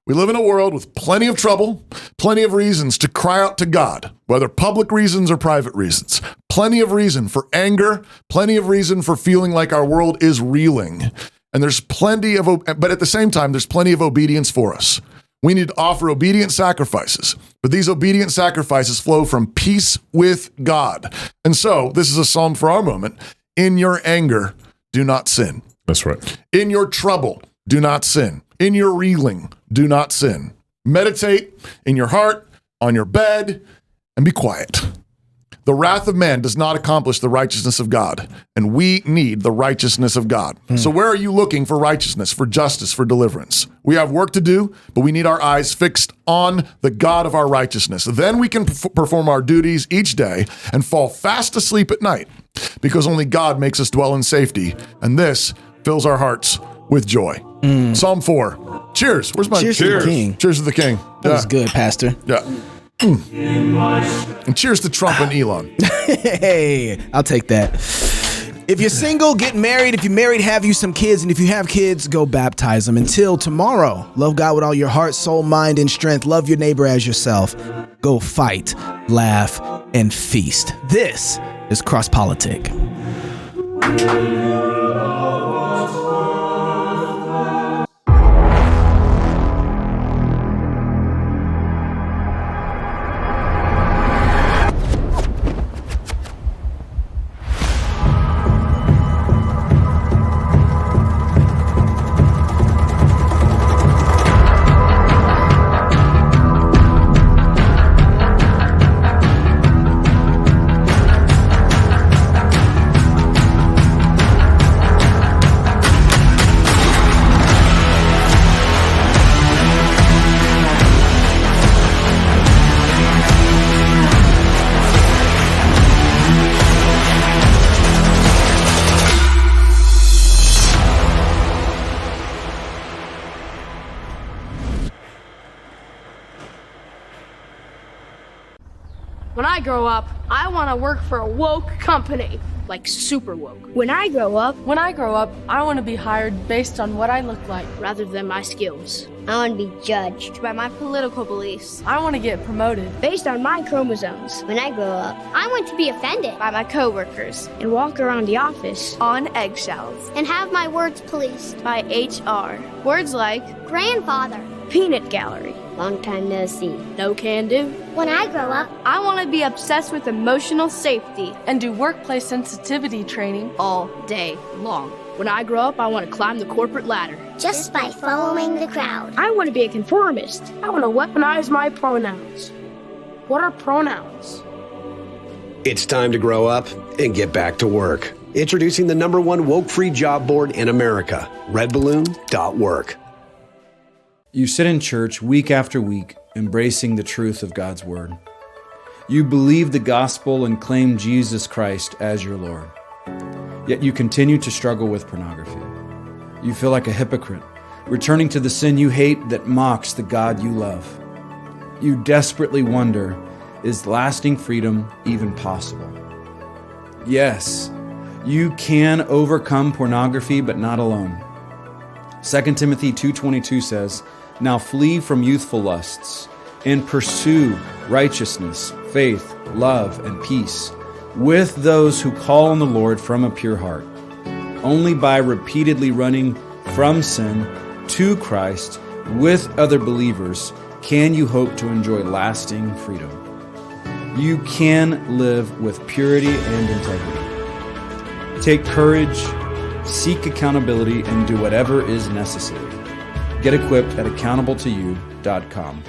[SPEAKER 2] We live in a world with plenty of trouble, plenty of reasons to cry out to God, whether public reasons or private reasons. Plenty of reason for anger, plenty of reason for feeling like our world is reeling. And there's but at the same time, there's plenty of obedience for us. We need to offer obedient sacrifices, but these obedient sacrifices flow from peace with God. And so this is a psalm for our moment. In your anger, do not sin.
[SPEAKER 4] That's right.
[SPEAKER 2] In your trouble, do not sin. In your reeling, do not sin. Meditate in your heart, on your bed, and be quiet. The wrath of man does not accomplish the righteousness of God, and we need the righteousness of God. So where are you looking for righteousness, for justice, for deliverance? We have work to do, but we need our eyes fixed on the God of our righteousness. Then we can perform our duties each day and fall fast asleep at night, because only God makes us dwell in safety, and this fills our hearts with joy. Psalm 4. Cheers. Where's my
[SPEAKER 3] cheers? To the king.
[SPEAKER 2] Cheers to the king.
[SPEAKER 3] That was good, Pastor.
[SPEAKER 2] Yeah. And cheers to Trump and Elon.
[SPEAKER 3] Hey, I'll take that. If you're single, get married. If you're married, have you some kids. And if you have kids, go baptize them. Until tomorrow, love God with all your heart, soul, mind, and strength. Love your neighbor as yourself. Go fight, laugh, and feast. This is Cross Politic.
[SPEAKER 11] I grow up, I want to work for a woke company, like super woke.
[SPEAKER 12] When I grow up,
[SPEAKER 11] I want to be hired based on what I look like rather than my skills.
[SPEAKER 12] I want to be judged by my political beliefs,
[SPEAKER 11] I want to get promoted
[SPEAKER 12] based on my chromosomes. When I grow up, I want to be offended by my coworkers and walk around the office
[SPEAKER 11] on eggshells
[SPEAKER 12] and have my words policed
[SPEAKER 11] by HR. Words like
[SPEAKER 12] grandfather,
[SPEAKER 11] peanut gallery,
[SPEAKER 12] long time no see,
[SPEAKER 11] no can do.
[SPEAKER 12] When I grow up,
[SPEAKER 11] I want to be obsessed with emotional safety and do workplace sensitivity training all day long. When I grow up, I want to climb the corporate ladder
[SPEAKER 12] just by following the crowd.
[SPEAKER 11] I want to be a conformist. I want to weaponize my pronouns. What are pronouns?
[SPEAKER 13] It's time to grow up and get back to work. Introducing the #1 woke-free job board in America, redballoon.work.
[SPEAKER 14] You sit in church week after week, embracing the truth of God's word. You believe the gospel and claim Jesus Christ as your Lord. Yet you continue to struggle with pornography. You feel like a hypocrite, returning to the sin you hate that mocks the God you love. You desperately wonder, is lasting freedom even possible? Yes, you can overcome pornography, but not alone. 2 Timothy 2:22 says, "Now flee from youthful lusts and pursue righteousness, faith, love, and peace with those who call on the Lord from a pure heart." Only by repeatedly running from sin to Christ with other believers can you hope to enjoy lasting freedom. You can live with purity and integrity. Take courage, seek accountability, and do whatever is necessary. Get equipped at accountable2you.com.